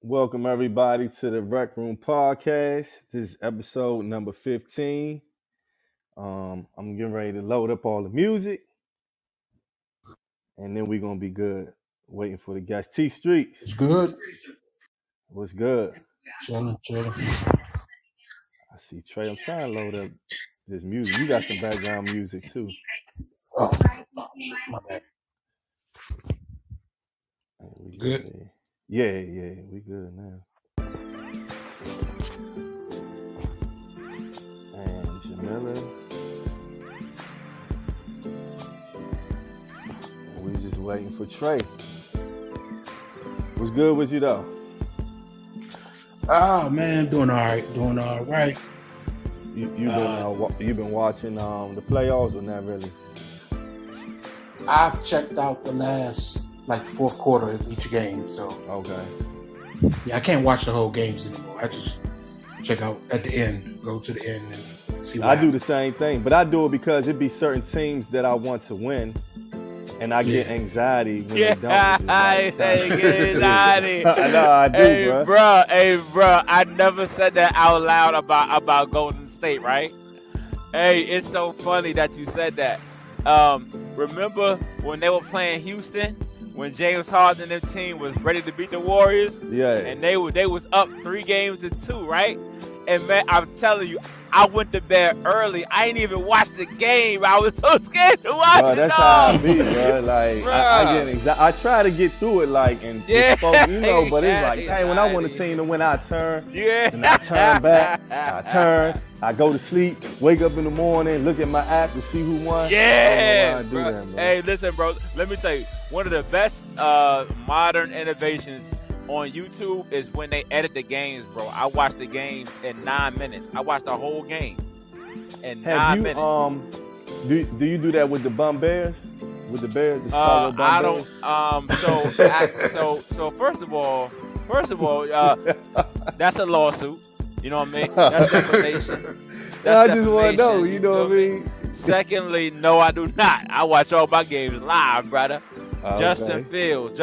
Welcome everybody to the Rec Room Podcast. This is episode number 15. I'm getting ready to load up all the music, and then we're gonna be good. Waiting for the guys. T Streets, It's good. what's good? Chilling. I see Trey. I'm trying to load up this music. You got some background music too. Oh, my bad. We Good. Yeah, we good now. And Jamila. We just waiting for Trey. What's good with you though? Oh man, doing all right. You've been watching the playoffs or not really? I've checked out the last fourth quarter of each game, so Okay. yeah, I can't watch the whole games anymore. I just check out at the end, go to the end and see what I do happens. the same thing, but I do it because it be certain teams that I want to win, and I get anxiety when they don't. I get anxiety. I know I do, bro. I never said that out loud about Golden State, right? Hey, it's so funny that you said that. Remember when they were playing Houston, when James Harden and their team was ready to beat the Warriors? Yeah. And they was up 3-2, right? And man, I'm telling you, I went to bed early. I ain't even watched the game. I was so scared to watch it. That's how I be, bro. Like Bruh. I get anxiety. I try to get through it, Yeah, but it's like, hey, when I want a team to win, I turn. Yeah. And I turn back. I turn. I go to sleep. Wake up in the morning. Look at my app to see who won. Yeah, I do bro. that, bro. Hey, listen, bro. Let me tell you, one of the best modern innovations on YouTube is when they edit the games, bro. I watched the games in 9 minutes. I watched the whole game in 9 minutes. Do you do that with the Bum Bears? With the Bears? The Chicago Bum I Bears? don't. So first of all, that's a lawsuit. You know what I mean? That's defamation. I just want to know. You know what I mean? Secondly, no, I do not. I watch all my games live, brother. Okay. Justin Fields.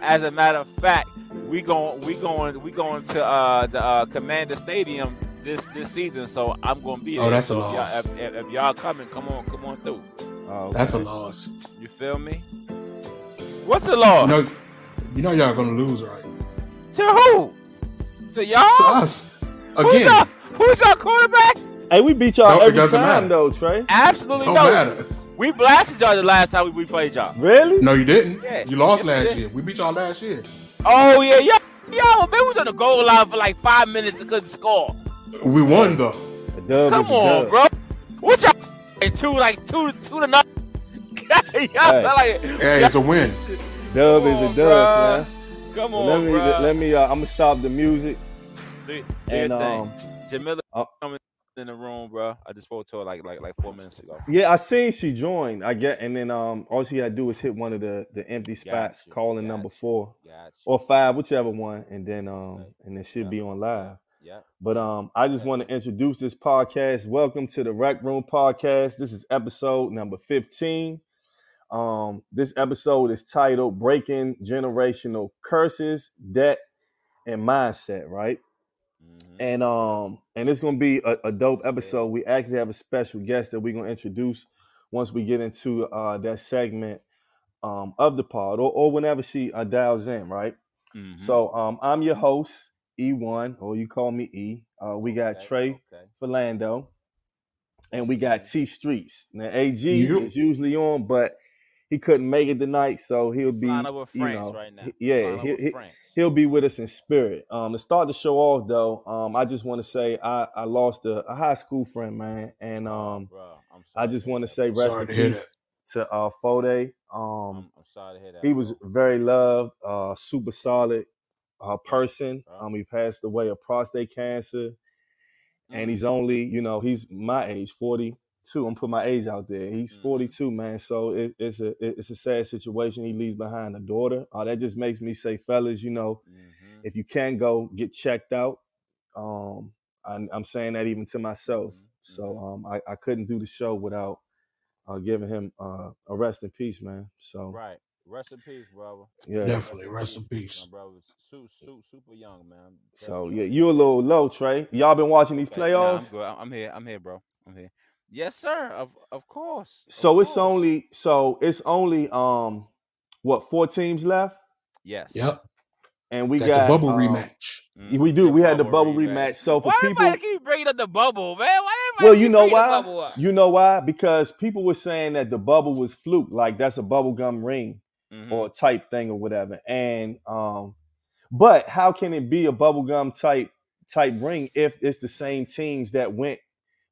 As a matter of fact, we going to the Commander Stadium this season, so I'm going to be there. Oh, that's a So loss. if y'all coming, come on through. Okay. That's a loss. You feel me? What's the loss? You know y'all gonna lose, right? To who? To y'all? To us. Again. Who's your quarterback? Hey, we beat y'all No, it every doesn't time, matter. though, Trey. Absolutely Don't no. matter. We blasted y'all the last time we played y'all. Really? No, you didn't. Yeah. You lost Yes, we last did. year. We beat y'all last year. Oh yeah, yo, they was on the goal line for like 5 minutes and couldn't score. We won though. A dub Come is a on, dub. bro. What y'all two to nothing? Hey, it's a win. Dub Come is on, a dub, bruh. man. Come Well, on, bro. let me. I'm gonna stop the music Do and your thing. Jamila uh, coming in the room, bro. I just spoke to her like 4 minutes ago. yeah, I seen she joined. And then all she had to do is hit one of the empty spots, Gotcha, calling number 4 Gotcha. or 5, whichever one, and then she'll Yeah. be on live. Yeah. But I just want to introduce this podcast. Welcome to the Rec Room Podcast. This is episode number 15. This episode is titled Breaking Generational Curses, Debt, and Mindset, right? Mm-hmm. And it's gonna be a dope episode. We actually have a special guest that we're gonna introduce once we get into that segment of the pod or whenever she dials in, right? Mm-hmm. So I'm your host, E1, or you call me E. We got Trey Philando, and we got T Streets. Now AG is usually on, but he couldn't make it tonight, so he'll be Flying over France right now. He'll be with us in spirit. To start the show off, though, I just want to say I lost a high school friend, man, and Bro, I just want to say rest Sorry in to hear peace to Fode. I'm sorry to hear that. He was very loved, super solid person. Bro. He passed away of prostate cancer, and he's only, he's my age, 42. I'm putting my age out there. He's 42, man. So it's a sad situation. He leaves behind a daughter. That just makes me say, fellas, if you can go get checked out, I'm saying that even to myself. So I couldn't do the show without giving him a rest in peace, man. So right. Rest in peace, brother. Yeah, Definitely. Rest in peace. My brother, super super young, man. So yeah, you a little low, Trey. Y'all been watching these Nah, I'm playoffs? good. I'm here. I'm here, bro. I'm here. Yes, sir. Of course. So it's only what 4 teams left, Yes. Yep. and we Got the got bubble rematch. we do. We had the bubble rematch. So for Why people, everybody keep bringing up the bubble, man? Why well, everybody you keep know bringing the why? bubble up? You know why? Because people were saying that the bubble was fluke, like that's a bubblegum ring or type thing or whatever. And but how can it be a bubblegum type ring if it's the same teams that went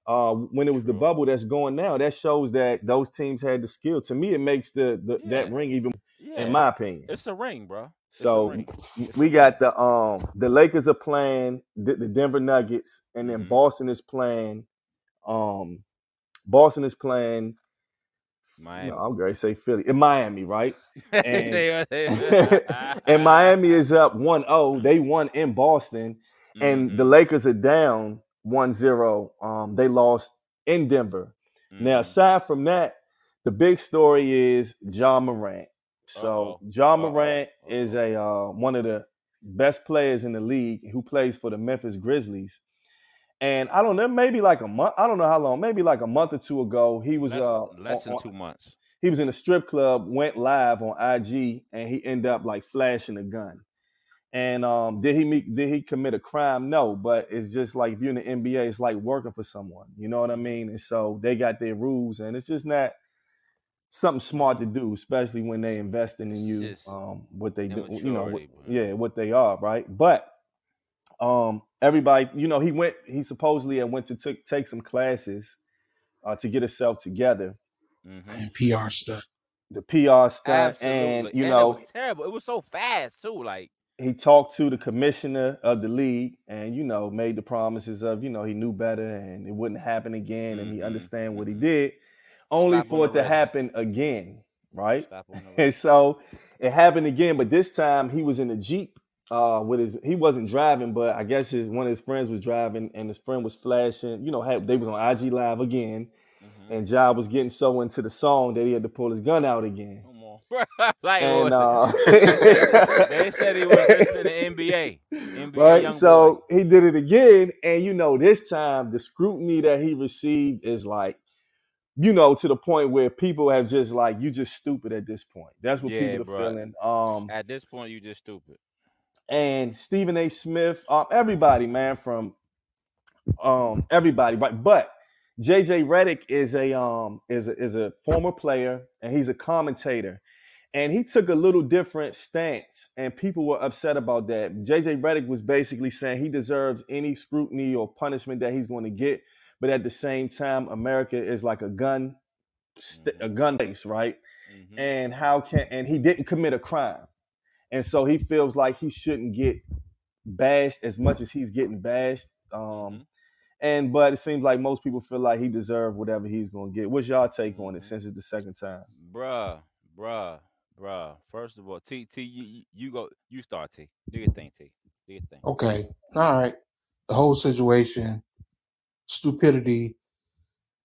when it was the bubble that's going now? That shows that those teams had the skill. To me, it makes that ring even, in my opinion. It's a ring, bro. So we got the Lakers are playing the Denver Nuggets, and then Boston is playing Miami. No, I'm going to say Philly. In Miami, right? And, and Miami is up 1-0. They won in Boston. And the Lakers are down 1-0. They lost in Denver. Now, aside from that, the big story is Ja Morant. So Ja Morant is one of the best players in the league who plays for the Memphis Grizzlies. And I don't know, maybe like a month. I don't know how long. Maybe like a month or two ago, he was less than 2 months. He was in a strip club, went live on IG, and he ended up like flashing a gun. And did he commit a crime? No, but it's just like if you're in the NBA, it's like working for someone. You know what I mean? And so they got their rules, and it's just not something smart to do, especially when they investing in you. What they do, what they are, right? But everybody, he supposedly went to take some classes to get himself together. And PR stuff. The PR stuff. Absolutely. And, it was terrible. It was so fast too. Like, he talked to the commissioner of the league and, made the promises of, he knew better and it wouldn't happen again. And he understand what he did, only for it to happen again. Right. And so it happened again. But this time he was in a Jeep. He wasn't driving, but I guess one of his friends was driving, and his friend was flashing. They was on IG Live again, and Ja was getting so into the song that he had to pull his gun out again. And they said he was in the NBA right? So he did it again, and this time the scrutiny that he received is like, to the point where people have just like, you just stupid at this point. That's what people are feeling. At this point, you just stupid. And Stephen A. Smith, everybody, man, from everybody, but JJ Redick is a former player, and he's a commentator, and he took a little different stance, and people were upset about that. JJ Redick was basically saying he deserves any scrutiny or punishment that he's going to get, but at the same time, America is like a gun place, right? And and he didn't commit a crime. And so he feels like he shouldn't get bashed as much as he's getting bashed. But it seems like most people feel like he deserves whatever he's going to get. What's y'all take on it since it's the second time? Bruh. First of all, T, you go. You start, T. Do your thing, T. Do your thing. Okay. All right. The whole situation, stupidity.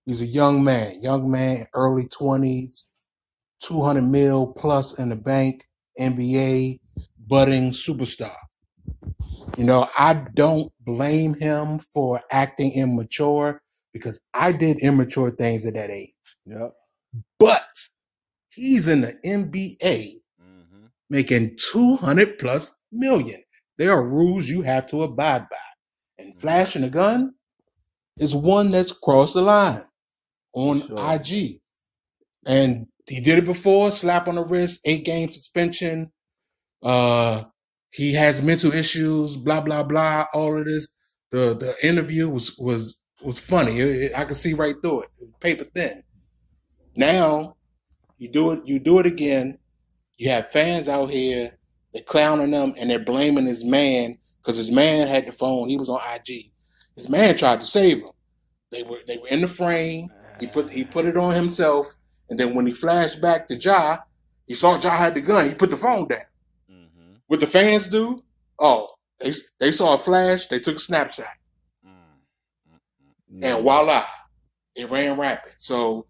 He's a young man, early 20s, 200 mil plus in the bank. NBA budding superstar. I don't blame him for acting immature because I did immature things at that age. Yeah. But he's in the NBA making 200 plus million. There are rules you have to abide by. And flashing a gun is one that's crossed the line on IG. And he did it before, slap on the wrist, 8-game suspension. He has mental issues, blah, blah, blah, all of this. The interview was funny. I could see right through it. It was paper thin. Now, you do it again. You have fans out here, they're clowning him, and they're blaming his man because his man had the phone. He was on IG. His man tried to save him. They were in the frame. He put it on himself. And then when he flashed back to Ja, he saw Ja had the gun. He put the phone down. What the fans do? Oh, they saw a flash. They took a snapshot. And voila, it ran rapid. So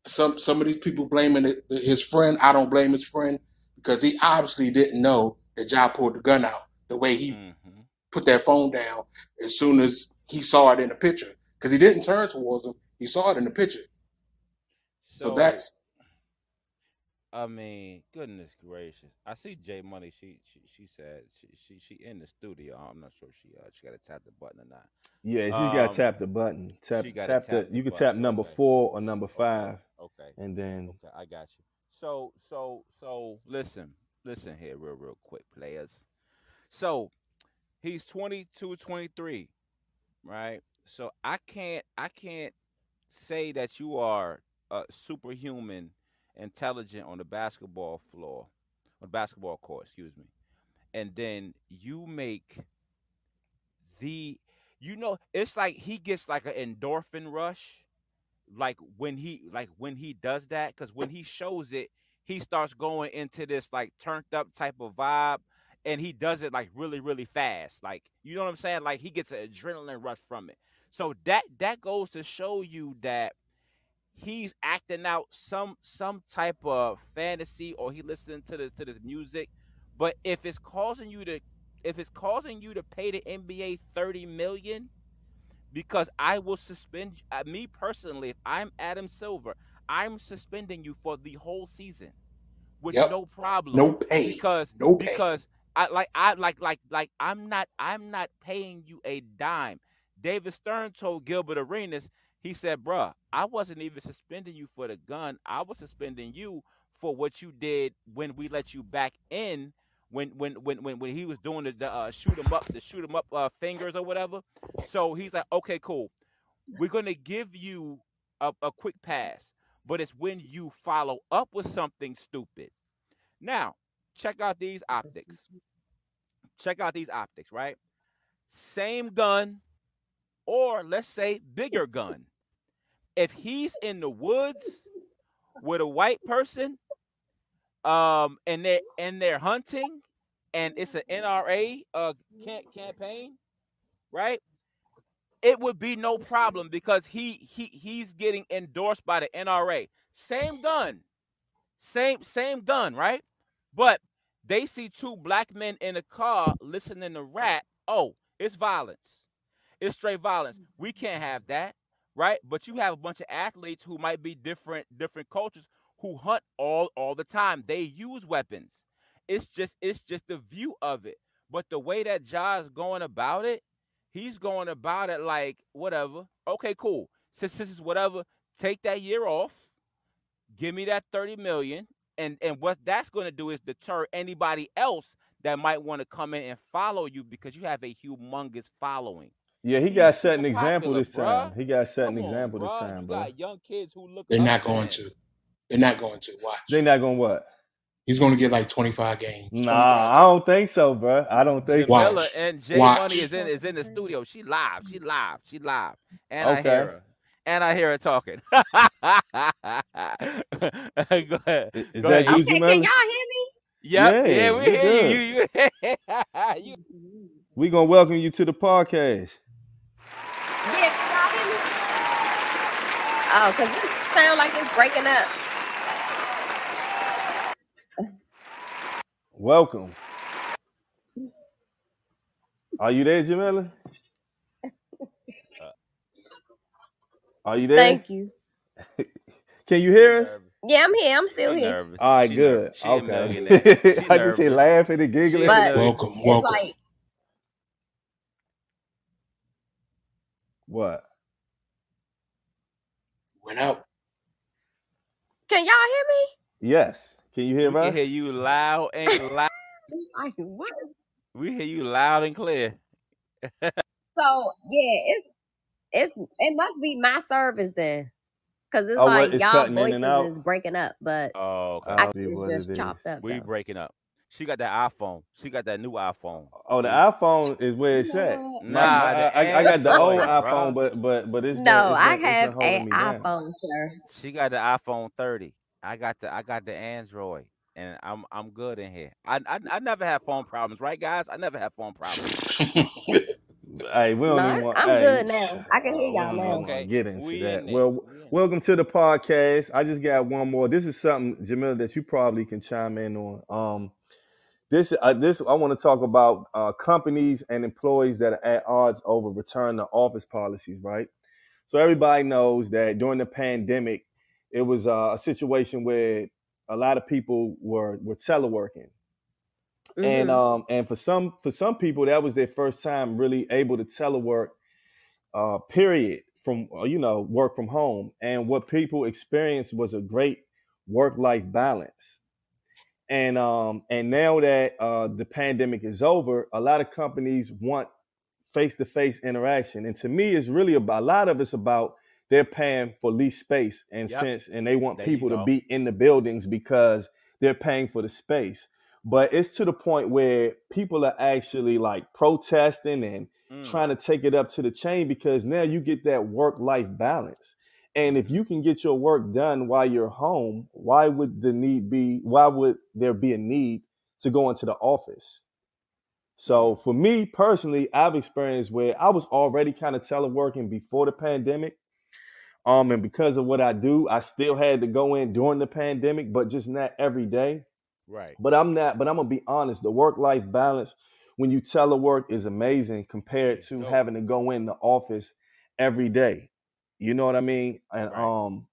some of these people blaming his friend. I don't blame his friend because he obviously didn't know that Ja pulled the gun out. the way he put that phone down as soon as he saw it in the picture. Because he didn't turn towards him. He saw it in the picture. So that's... I mean, goodness gracious! I see J Money. She said she in the studio. I'm not sure she got to tap the button or not. Yeah, she's got to tap the button. Tap the. You can tap number 4 or number 5. Okay. And then. Okay, I got you. So listen here, real quick, players. So he's 22, 23, right? So I can't say that you are superhuman intelligent on the basketball court, excuse me, and then you make it's like he gets like an endorphin rush, like when he does that, because when he shows it, he starts going into this like turned up type of vibe, and he does it like really, really fast, like, you know what I'm saying, like he gets an adrenaline rush from it. So that goes to show you that he's acting out some type of fantasy, or he listening to this music. But if it's causing you to pay the NBA $30 million, because I will suspend me personally, if I'm Adam Silver, I'm suspending you for the whole season with no problem, no pay, because I'm not paying you a dime. David Stern told Gilbert Arenas, he said, bruh, I wasn't even suspending you for the gun. I was suspending you for what you did when we let you back in, when he was doing the shoot 'em up fingers or whatever. So he's like, okay, cool. We're going to give you a quick pass, but it's when you follow up with something stupid. Now, check out these optics. Right? Same gun, or let's say bigger gun. If he's in the woods with a white person, and they're hunting, and it's an NRA campaign, right? It would be no problem, because he's getting endorsed by the NRA. Same gun, right? But they see 2 black men in a car listening to rap. Oh, it's violence. It's straight violence. We can't have that, right? But you have a bunch of athletes who might be different cultures who hunt all the time. They use weapons. It's just the view of it. But the way that Ja's going about it, he's going about it like, whatever. Okay, cool. Since this is whatever, take that year off. Give me that $30 million. And what that's going to do is deter anybody else that might want to come in and follow you, because you have a humongous following. Yeah, he got set an example this time. He got set an example this time, bro. You got young kids who look. They're not going to. They're not going to. Watch. They're not going to what? He's going to get like 25 games. Nah, I don't think so, bro. I don't think so. Jamila and J Money is in the studio. She live. And I hear her. And I hear her talking. Go ahead. Is that you, Jamila? Can y'all hear me? Yeah, we hear you. We gonna welcome you to the podcast. Yeah, can y'all hear me? Oh, because this sound like it's breaking up. Welcome. Are you there, Jamila? Are you there? Thank you. Can you hear us? Yeah, I'm here. I'm still here. Nervous. All right, good. Okay. I just say laughing and giggling. But welcome. like, What? Went out. can y'all hear me? Yes. Can you hear We us? can hear you loud and loud. Like, what? We hear you loud and clear. So yeah, it must be my service then, because it's Oh, like it's y'all cutting in and out? voices is breaking up, but Oh, okay. I'll be it's what just it is. chopped up. We though. breaking up. She got that iPhone. She got that new iPhone. Oh, the iPhone is where it's at. Nah, I got the old Android, iPhone, bro. but it's No, I been have holding an me down. iPhone, sir. She got the iPhone 30. I got the Android, and I'm good in here. I never have phone problems, right, guys? I never have phone problems. Hey, we don't No, even want. I'm hey, good now. I can hear we y'all don't even now. want to Okay, get into we that. in it. Well, We in it. welcome to the podcast. I just got one more. This is something, Jamila, that you probably can chime in on. this I want to talk about companies and employees that are at odds over return to office policies, right? So everybody knows that during the pandemic, it was a situation where a lot of people were teleworking, and for some people that was their first time really able to telework, period, from work from home. And what people experienced was a great work-life balance. And now that the pandemic is over, a lot of companies want face-to-face interaction. And to me, it's really about, a lot of it's about, they're paying for lease space and and they want people to be in the buildings because they're paying for the space. But it's to the point where people are actually like protesting and trying to take it up to the chain, because now you get that work-life balance. And if you can get your work done while you're home, why would there be a need to go into the office? So for me personally, I've experienced where I was already kind of teleworking before the pandemic. And because of what I do, I still had to go in during the pandemic, but just not every day. Right. But I'm gonna be honest, the work-life balance when you telework is amazing compared to having to go in the office every day. You know what I mean? And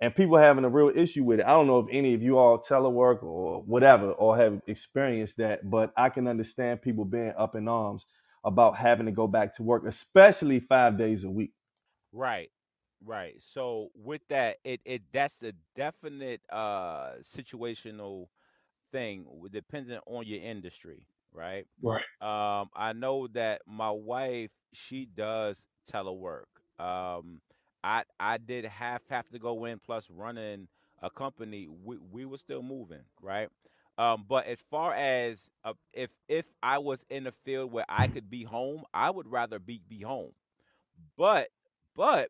and people having a real issue with it. I don't know if any of you all telework or whatever or have experienced that, but I can understand people being up in arms about having to go back to work, especially 5 days a week. Right. Right. So with that, that's a definite situational thing depending on your industry, right? Right. I know that my wife, she does telework. I did have to go in, plus running a company. We were still moving, right? But as far as if I was in a field where I could be home, I would rather be home. But but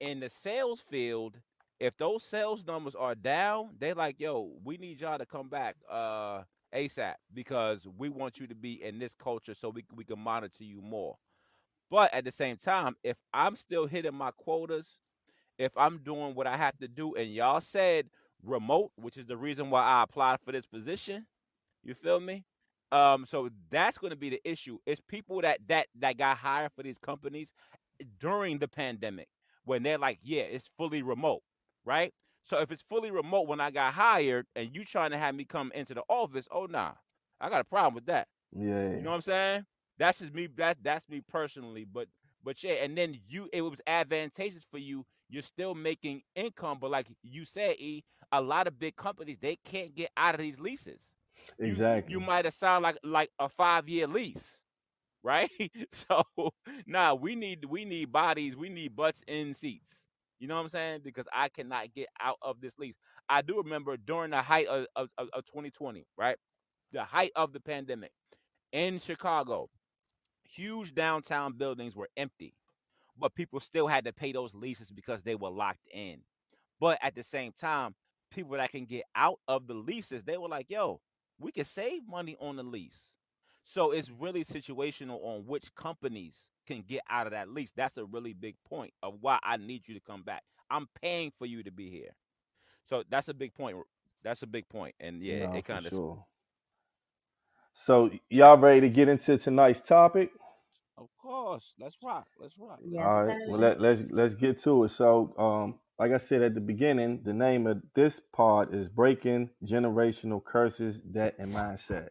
in the sales field, if those sales numbers are down, they like, yo, we need y'all to come back ASAP, because we want you to be in this culture so we can monitor you more. But at the same time, if I'm still hitting my quotas, if I'm doing what I have to do, and y'all said remote, which is the reason why I applied for this position, you feel me? So that's going to be the issue. It's people that got hired for these companies during the pandemic, when they're like, yeah, it's fully remote, right? So if it's fully remote when I got hired, and you trying to have me come into the office, oh nah, I got a problem with that. Yeah. You know what I'm saying? That's just me. That's me personally. But yeah, and then it was advantageous for you. You're still making income, but like you said, a lot of big companies, they can't get out of these leases. Exactly. You might have signed like a 5-year lease, right? So we need bodies, we need butts in seats. You know what I'm saying? Because I cannot get out of this lease. I do remember during the height of 2020, right? The height of the pandemic in Chicago, huge downtown buildings were empty, but people still had to pay those leases because they were locked in. But at the same time, people that can get out of the leases, they were like, yo, we can save money on the lease. So it's really situational on which companies can get out of that lease. That's a really big point of why I need you to come back. I'm paying for you to be here. So that's a big point. That's a big point. And yeah, it kind of sure. So y'all ready to get into tonight's topic? Of course. Let's rock. Yes, All right. Well, let's get to it. So, like I said at the beginning, the name of this pod is Breaking Generational Curses, Debt, and Mindset.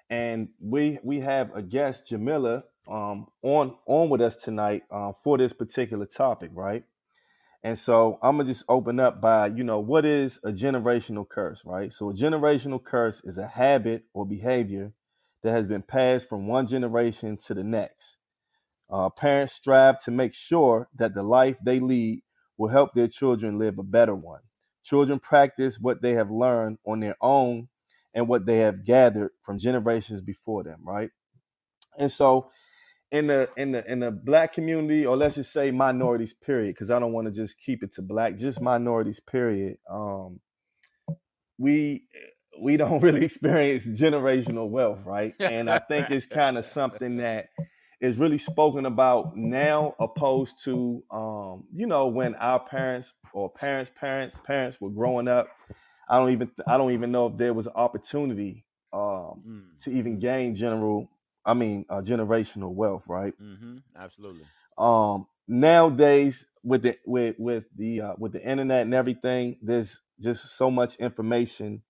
And we have a guest, Jamila, on with us tonight for this particular topic, right? And so I'm gonna just open up by, what is a generational curse, right? So a generational curse is a habit or behavior that has been passed from one generation to the next. Parents strive to make sure that the life they lead will help their children live a better one. Children practice what they have learned on their own and what they have gathered from generations before them, right? And so in the black community, or let's just say minorities, period, because I don't want to just keep it to black, just minorities, period. We don't really experience generational wealth, right? And I think it's kind of something that is really spoken about now, opposed to when our parents or parents were growing up. I don't even know if there was an opportunity to even gain generational wealth, right? Absolutely. Nowadays with the internet and everything, there's just so much information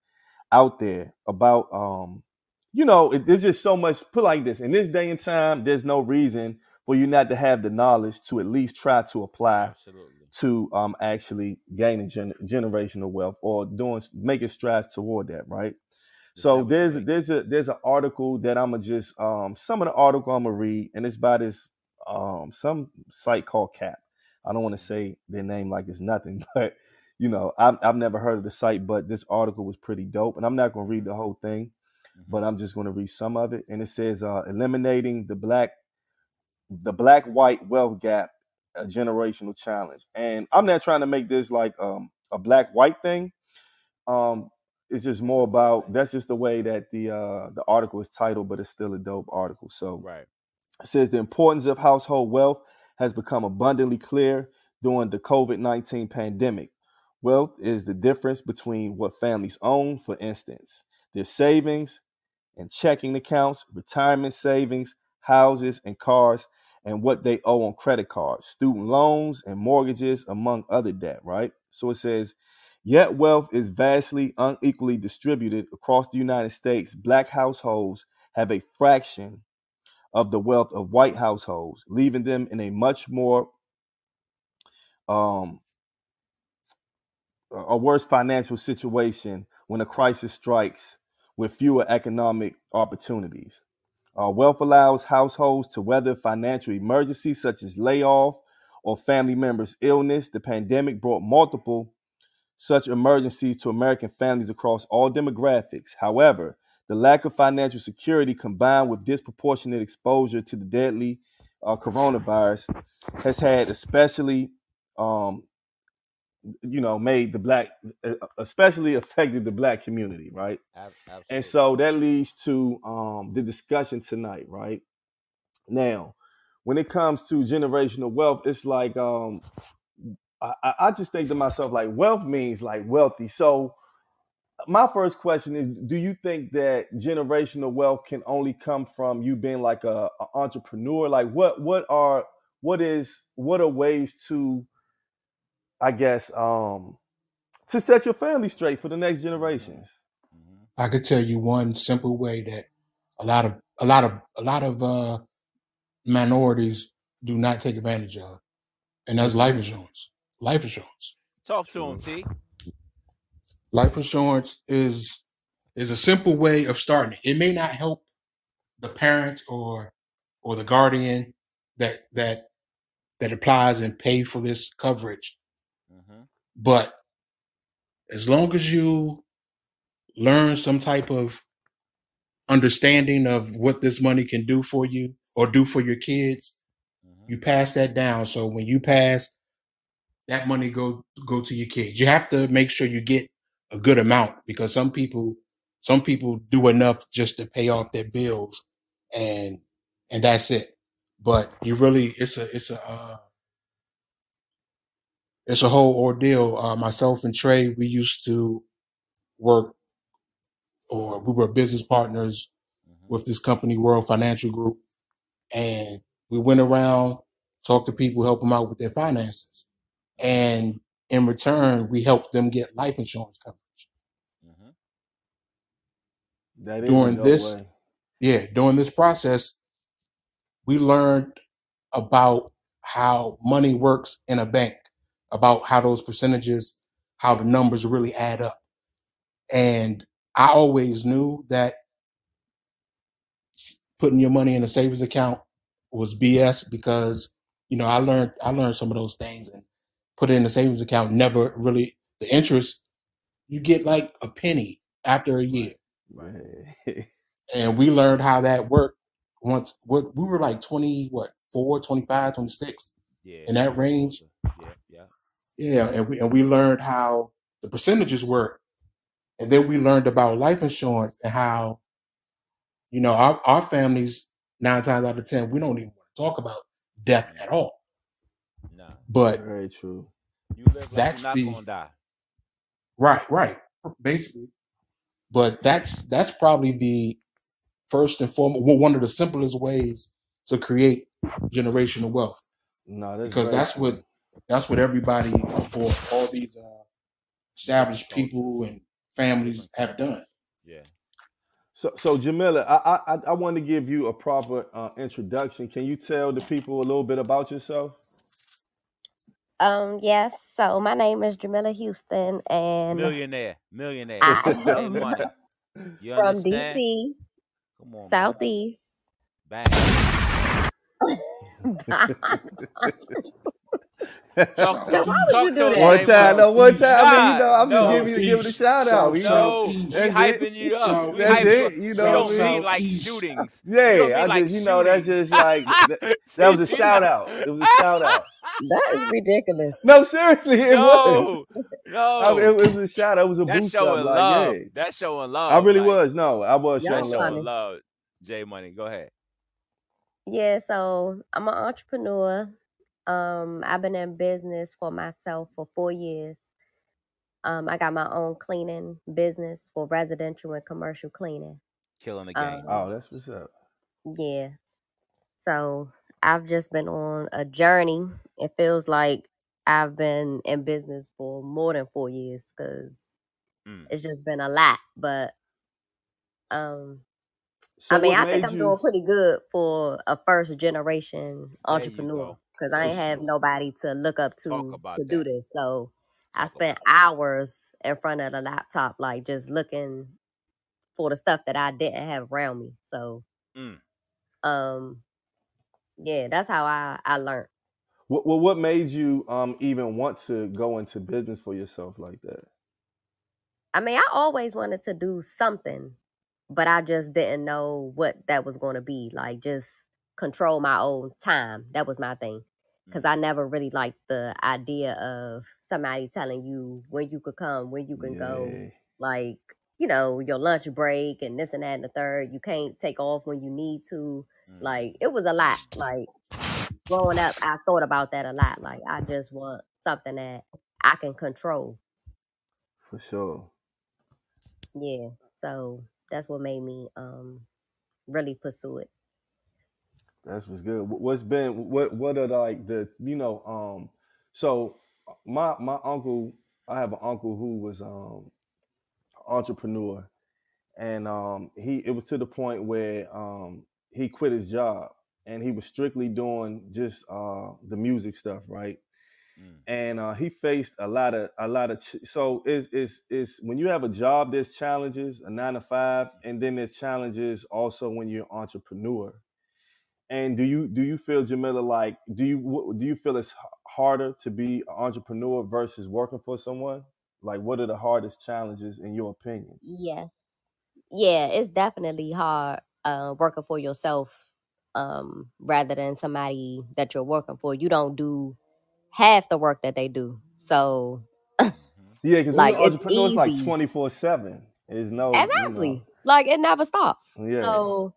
out there about there's just so much. Put like this, in this day and time, there's no reason for you not to have the knowledge to at least try to apply to actually gaining generational wealth or making strides toward that, right? So there's an article that I'm gonna just some of the article I'm gonna read, and it's by this some site called CAP. I don't want to say their name like it's nothing, but I've never heard of the site, but this article was pretty dope, and I'm not gonna read the whole thing, but I'm just gonna read some of it, and it says eliminating the black-white wealth gap, a generational challenge. And I'm not trying to make this like a black-white thing. It's just more about, that's just the way that the article is titled, but it's still a dope article. So it says the importance of household wealth has become abundantly clear during the COVID-19 pandemic. Wealth is the difference between what families own, for instance, their savings and checking accounts, retirement savings, houses and cars, and what they owe on credit cards, student loans and mortgages, among other debt, right? So it says, yet wealth is vastly unequally distributed across the United States. Black households have a fraction of the wealth of white households, leaving them in a much more a worse financial situation when a crisis strikes, with fewer economic opportunities. Wealth allows households to weather financial emergencies such as layoff or family members' illness. The pandemic brought multiple such emergencies to American families across all demographics. However, the lack of financial security combined with disproportionate exposure to the deadly coronavirus has had especially especially affected the black community, right? Absolutely. And so that leads to the discussion tonight, right? Now, when it comes to generational wealth, it's like I just think to myself, like, wealth means like wealthy. So my first question is, do you think that generational wealth can only come from you being like a entrepreneur? Like what are ways to, I guess, to set your family straight for the next generations? I could tell you one simple way that a lot of minorities do not take advantage of, and that's life insurance. Life insurance. Talk to them, T. Life insurance is a simple way of starting it. It may not help the parent or the guardian that applies and pay for this coverage, but as long as you learn some type of understanding of what this money can do for you or do for your kids, you pass that down. So when you pass, that money go to your kids. You have to make sure you get a good amount, because some people do enough just to pay off their bills, and that's it. But you really, it's a whole ordeal. Myself and Trey, we used to work, or we were business partners with this company, World Financial Group, and we went around, talked to people, help them out with their finances, and in return, we helped them get life insurance coverage. During this process, we learned about how money works in a bank, about how those percentages, how the numbers really add up. And I always knew that putting your money in a savings account was BS, because, I learned some of those things, and put it in a savings account, never really, the interest, you get like a penny after a year. Right. And we learned how that worked once we were like 24, 25, 26, in that range. Yeah. And we learned how the percentages work. And then we learned about life insurance and how, our families, 9 times out of 10, we don't even want to talk about death at all. No. But very true. You live like you're not gonna die. Right. Basically. But that's probably the first and foremost, one of the simplest ways to create generational wealth, No, that's because very that's what everybody, or all these established people and families have done. Yeah. So Jamila, I want to give you a proper introduction. Can you tell the people a little bit about yourself? Yes. So my name is Jamila Houston, and Millionaire. I Jay am Money. You from understand? DC, Come on, man. Southeast. Bang. Talk Now, to why would you do us, that? One Jay time, Money. no, one time. I mean, you know, I'm No. just give it a shout out. You know, No, we That's it. hyping you up. We That's hyping it. you. You You know don't what I mean? mean like Southeast. shootings. You Yeah, don't I mean like just, you know, that's shootings. just like that was a shout out. It was a shout out. That is ridiculous. No, seriously, it was. No, I mean, it was a shout out. It was a That's boost up. showing Like, love. yeah, That's showing love. I really like, was. No, I was Y'all showing That's love. showing funny. love. Jay Money, go ahead. Yeah, so I'm an entrepreneur. I've been in business for myself for 4 years. I got my own cleaning business for residential and commercial cleaning. Killing the game. Oh, that's what's up. Yeah. So I've just been on a journey. It feels like I've been in business for more than 4 years because it's just been a lot. But So I mean, what I think made I'm doing you? pretty good for a first generation There you entrepreneur go. because I ain't have nobody to look up Talk to about do that. this. So I Talk spent about hours in front of the laptop, like just looking for the stuff that I didn't have around me. So, Mm. yeah, that's how I learned. What made you even want to go into business for yourself like that? I mean, I always wanted to do something, but I just didn't know what that was going to be. Like, just control my own time. That was my thing. Because I never really liked the idea of somebody telling you when you could come, when you can go. Yeah. Like, you know, your lunch break and this and that and the third. You can't take off when you need to. Like, it was a lot. Like, growing up, I thought about that a lot. Like, I just want something that I can control. For sure. Yeah. So that's what made me really pursue it. That's what's good. What are like the so my uncle, I have an uncle who was entrepreneur, and it was to the point where he quit his job and he was strictly doing just the music stuff, right? And he faced a lot of so it's when you have a job, there's challenges, a 9 to 5, and then there's challenges also when you're an entrepreneur. And do you feel, Jamila, like do you feel it's harder to be an entrepreneur versus working for someone? Like, what are the hardest challenges in your opinion? Yeah. Yeah, it's definitely hard working for yourself rather than somebody that you're working for. You don't do half the work that they do. So Yeah, because when like you're an it's entrepreneur, it's like easy. 24/7. There's no, Exactly. Like it never stops. Yeah. So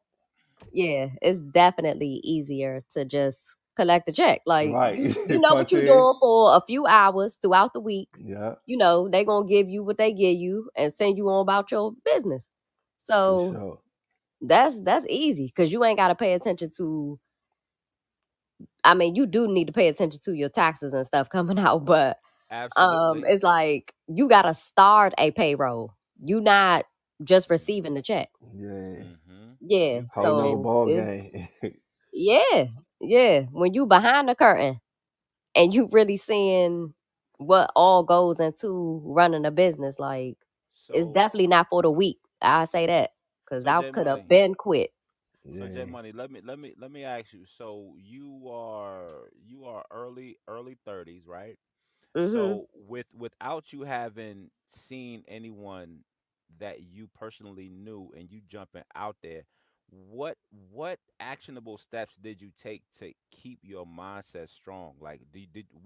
yeah, it's definitely easier to just collect the check. Like Right. you know what Punch you're in. doing for a few hours throughout the week. Yeah, You know, they're gonna give you what they give you and send you on about your business. for So sure. that's easy because you ain't gotta pay attention to. I mean, you do need to pay attention to your taxes and stuff coming out, but Absolutely. it's like you gotta start a payroll. You not just receiving the check. Yeah. Yeah. Whole So nother ball it's game. yeah. When you behind the curtain and you really seeing what all goes into running a business, like it's So, definitely not for the weak. I say that because so I Jay could have Money. been quit. So Jay Yeah. Money, let me ask you. So you are early 30s, right? Hmm. So without you having seen anyone that you personally knew and you jumping out there, what actionable steps did you take to keep your mindset strong? Like,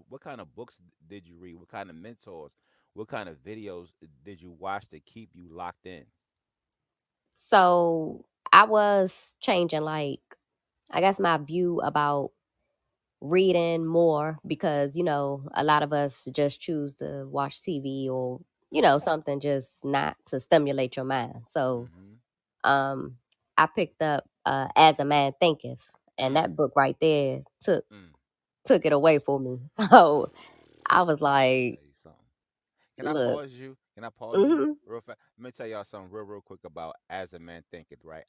what kind of books did you read? What kind of mentors? What kind of videos did you watch to keep you locked in? So I was changing, like, I guess my view about reading more because, you know, a lot of us just choose to watch TV or something just not to stimulate your mind. So um I picked up As a Man Thinketh, and that book right there took it away for me. So I was like, Can I look, pause you? Can I pause you real fast? Let me tell y'all something real quick about As a Man Thinketh, right?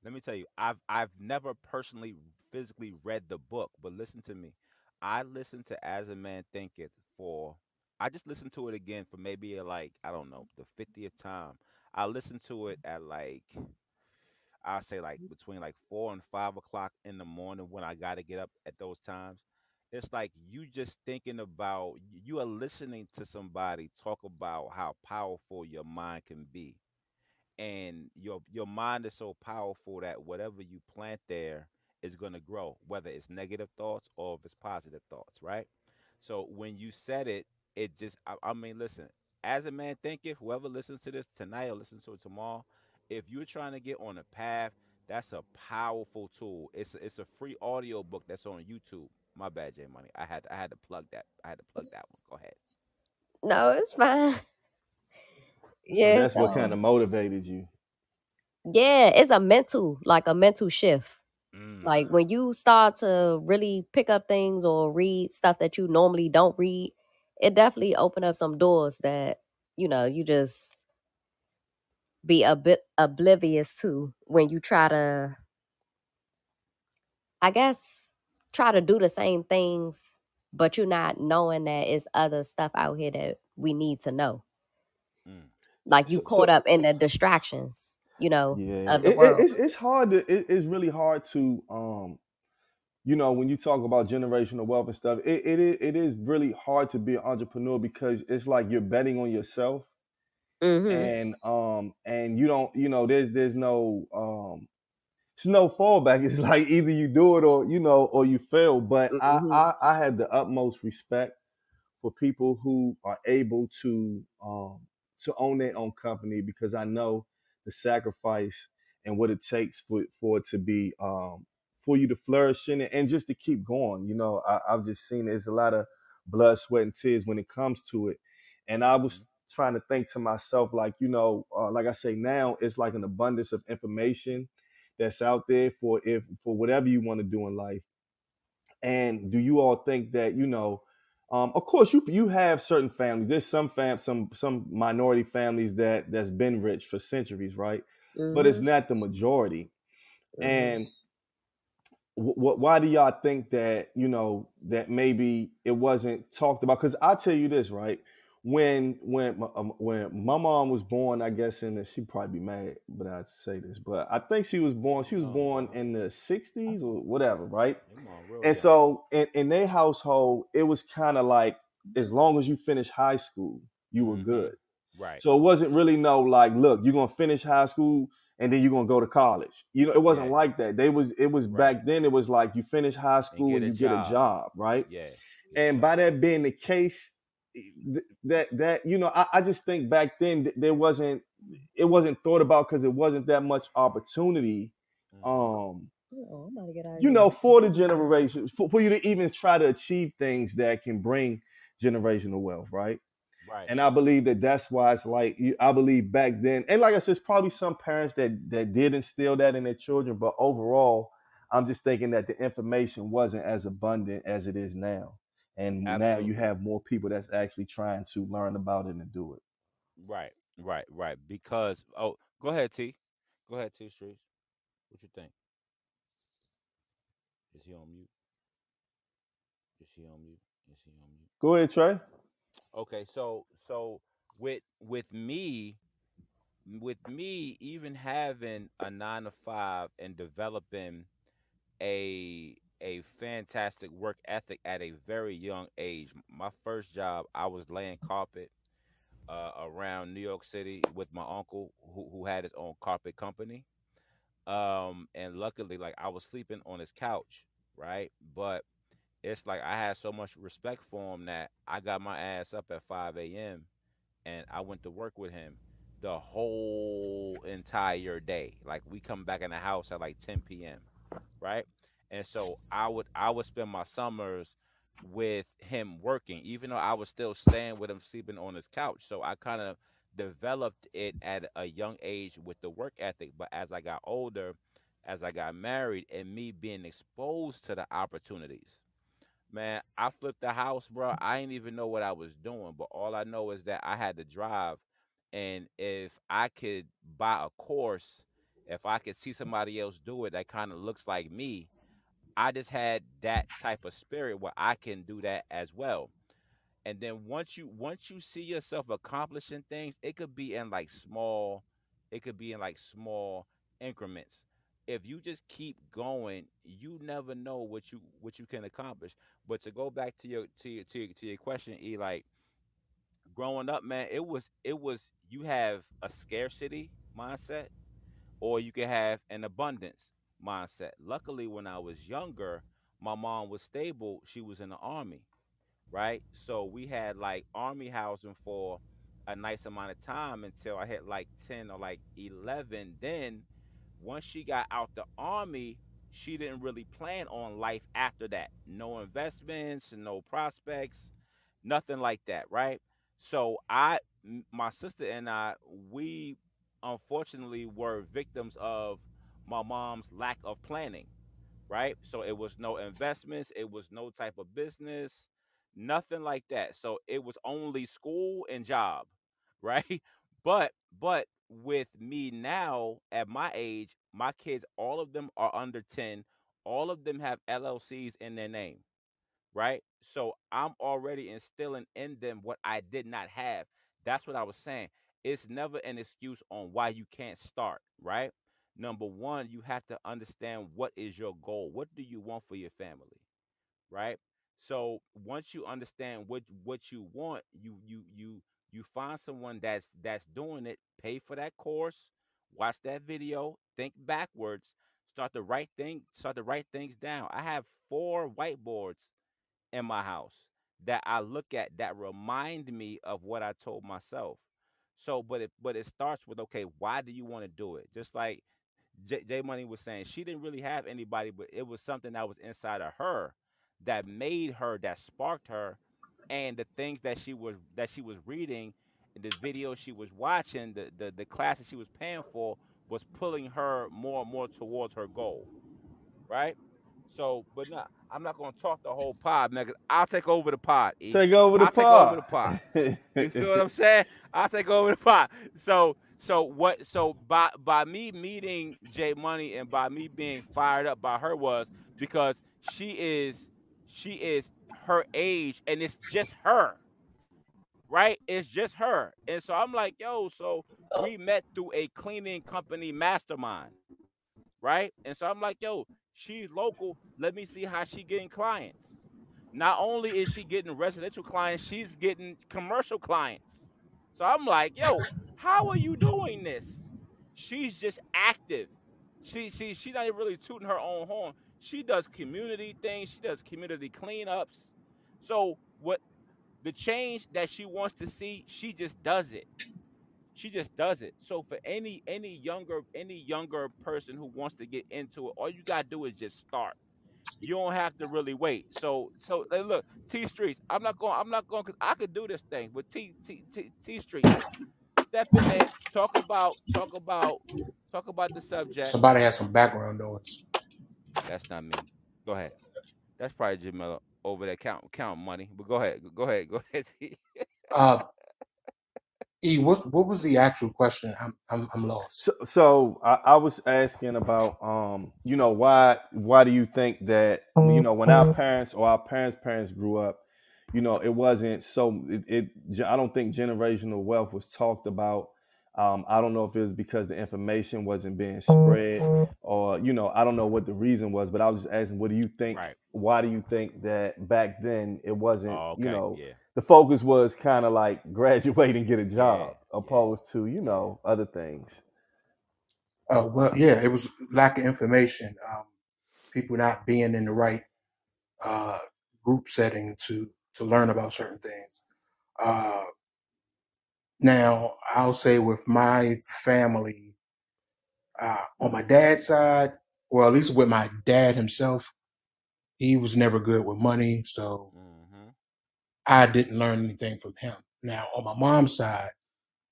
Let me tell you, I've never personally physically read the book, but listen to me. I listened to As a Man Thinketh I just listened to it again for maybe like, I don't know, the 50th time. I listened to it at like, I'll say like between like 4 and 5 o'clock in the morning when I got to get up at those times. It's like you just thinking about, you are listening to somebody talk about how powerful your mind can be, and your mind is so powerful that whatever you plant there is going to grow, whether it's negative thoughts or if it's positive thoughts, right? So when you said it, it just, I mean, listen, As a Man Thinketh, whoever listens to this tonight or listens to it tomorrow, if you're trying to get on a path, that's a powerful tool. It's a free audio book that's on YouTube. My bad, J Money. I had to plug that. I had to plug that one. Go ahead. no, it's fine. So Yeah, that's what kind of motivated you. yeah, it's a mental shift. Like Mm. when you start to really pick up things or read stuff that you normally don't read, it definitely open up some doors that, you just be a bit oblivious to when you try to, I guess, try to do the same things, but you're not knowing that it's other stuff out here that we need to know. Mm. Like you So, caught so up in the distractions, yeah, of the world. it's hard to it's really hard to when you talk about generational wealth and stuff, it is really hard to be an entrepreneur because it's like you're betting on yourself, Mm-hmm. and you don't there's no it's no fallback. It's like either you do it or you fail. But Mm-hmm. I have the utmost respect for people who are able to own their own company because I know the sacrifice and what it takes for it to be for you to flourish in it and just to keep going. I've just seen there's a lot of blood, sweat, and tears when it comes to it, and I was trying to think to myself like like I say now it's like an abundance of information that's out there for whatever you want to do in life. And do you all think that of course, you have certain families. There's some minority families that's been rich for centuries, right? But it's Mm-hmm. not the majority. Mm-hmm. And why do y'all think that that maybe it wasn't talked about? Because I'll tell you this, right? When my mom was born, I guess she'd probably be mad, but I'd say this, but I think she was born in the '60s or whatever, right? And so in their household, it was kind of like as long as you finish high school, you were good. Right. So it wasn't really no like, look, you're gonna finish high school and then you're gonna go to college. It wasn't like that. It was back then. It was like you finish high school and you get a job, right? Yeah. And by that being the case, that I just think back then it wasn't thought about because it wasn't that much opportunity. Oh, I'm about to get out of here. For the generations, for you to even try to achieve things that can bring generational wealth, right? Right. And I believe that's why it's like I believe back then, and like I said, it's probably some parents that did instill that in their children, but overall, I'm just thinking that the information wasn't as abundant as it is now, and now you have more people that's actually trying to learn about it and do it. Right. Because go ahead, T. Go ahead, T Streets. What you think? Is he on mute? Is he on mute? Is he on mute? Go ahead, Trey. Okay, so with me even having a 9 to 5 and developing a fantastic work ethic at a very young age. My first job, I was laying carpet around New York City with my uncle who had his own carpet company. And luckily, like, I was sleeping on his couch, right? But it's like I had so much respect for him that I got my ass up at 5 a.m. and I went to work with him the whole entire day. Like, we come back in the house at like 10 p.m., right? And so I would spend my summers with him working, even though I was still staying with him, sleeping on his couch. So I kind of developed it at a young age with the work ethic. But as I got older, as I got married, and me being exposed to the opportunities, man, I flipped the house, bro. I didn't even know what I was doing, but all I know is that I had to drive, and if I could buy a course, if I could see somebody else do it that kind of looks like me, I just had that type of spirit where I can do that as well. And then once you see yourself accomplishing things, it could be in like small increments. If you just keep going, you never know what you can accomplish. But to go back to your question, E, like growing up, man, it was you have a scarcity mindset, or you can have an abundance mindset. Luckily, when I was younger, my mom was stable. She was in the army, right? So we had like army housing for a nice amount of time until I hit like 10 or like 11. Then once she got out the army, she didn't really plan on life after that. No investments, no prospects, nothing like that, right? So my sister and I, we unfortunately were victims of my mom's lack of planning, right? So it was no investments, it was no type of business, nothing like that. So it was only school and job, right? But with me now at my age, my kids, all of them are under 10. All of them have LLCs in their name, right? So I'm already instilling in them what I did not have. That's what I was saying. It's never an excuse on why you can't start, right? Number one, you have to understand what is your goal. What do you want for your family, right? So once you understand what you want, you find someone that's doing it, pay for that course, watch that video, think backwards, start to write things down. I have 4 whiteboards in my house that I look at that remind me of what I told myself. So, but it starts with, okay, why do you want to do it? Just like J Money was saying, she didn't really have anybody, but it was something that was inside of her that made her, that sparked her, and the things that she was reading, the videos she was watching, the classes she was paying for was pulling her more and more towards her goal, right? So, but no, I'm not gonna talk the whole pod, man. 'Cause I'll take over the pod. E. Take over the I'll take over the pod. pod. You feel what I'm saying? I'll take over the pot. So by me meeting J Money and by me being fired up by her was because she is her age and it's just her, right? It's just her. And so I'm like, yo, so we met through a cleaning company mastermind, right? And so I'm like, yo, she's local. Let me see how she getting clients. Not only is she getting residential clients, she's getting commercial clients. So I'm like, yo, how are you doing this? She's just active. She's not even really tooting her own horn. She does community things. She does community cleanups. So what the change that she wants to see, she just does it. She just does it. So for any younger person who wants to get into it, all you gotta do is just start. You don't have to really wait. So hey, look, T Streets. I'm not going because I could do this thing. But T Streets, step in there, talk about the subject. Somebody has some background noise. That's not me. Go ahead. That's probably Jamila over there count money. But go ahead. Go ahead. T. Uh, E, what was the actual question? I'm lost. So I was asking about why do you think that when our parents or our parents grew up, it wasn't so I don't think generational wealth was talked about. I don't know if it was because the information wasn't being spread or I don't know what the reason was, but I was just asking, what do you think? Right. Why do you think that back then it wasn't Oh, okay. Yeah. the focus was kind of like graduate and get a job Yeah. opposed to other things? Well, yeah, it was lack of information. People not being in the right group setting to learn about certain things. Now, I'll say with my family, on my dad's side, or at least with my dad himself, he was never good with money. So I didn't learn anything from him. Now, on my mom's side,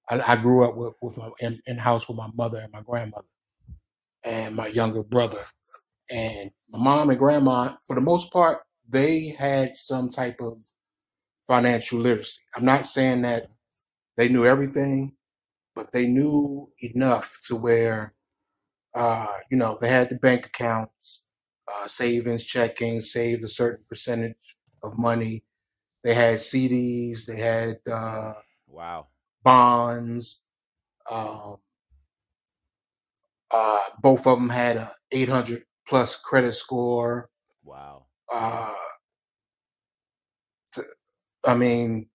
I grew up with in the house with my mother and my grandmother and my younger brother. And my mom and grandma, for the most part, they had some type of financial literacy. I'm not saying that they knew everything, but they knew enough to where, they had the bank accounts, savings, checking, saved a certain percentage of money. They had CDs, they had Wow. bonds. Both of them had a 800 plus credit score. Wow. I mean,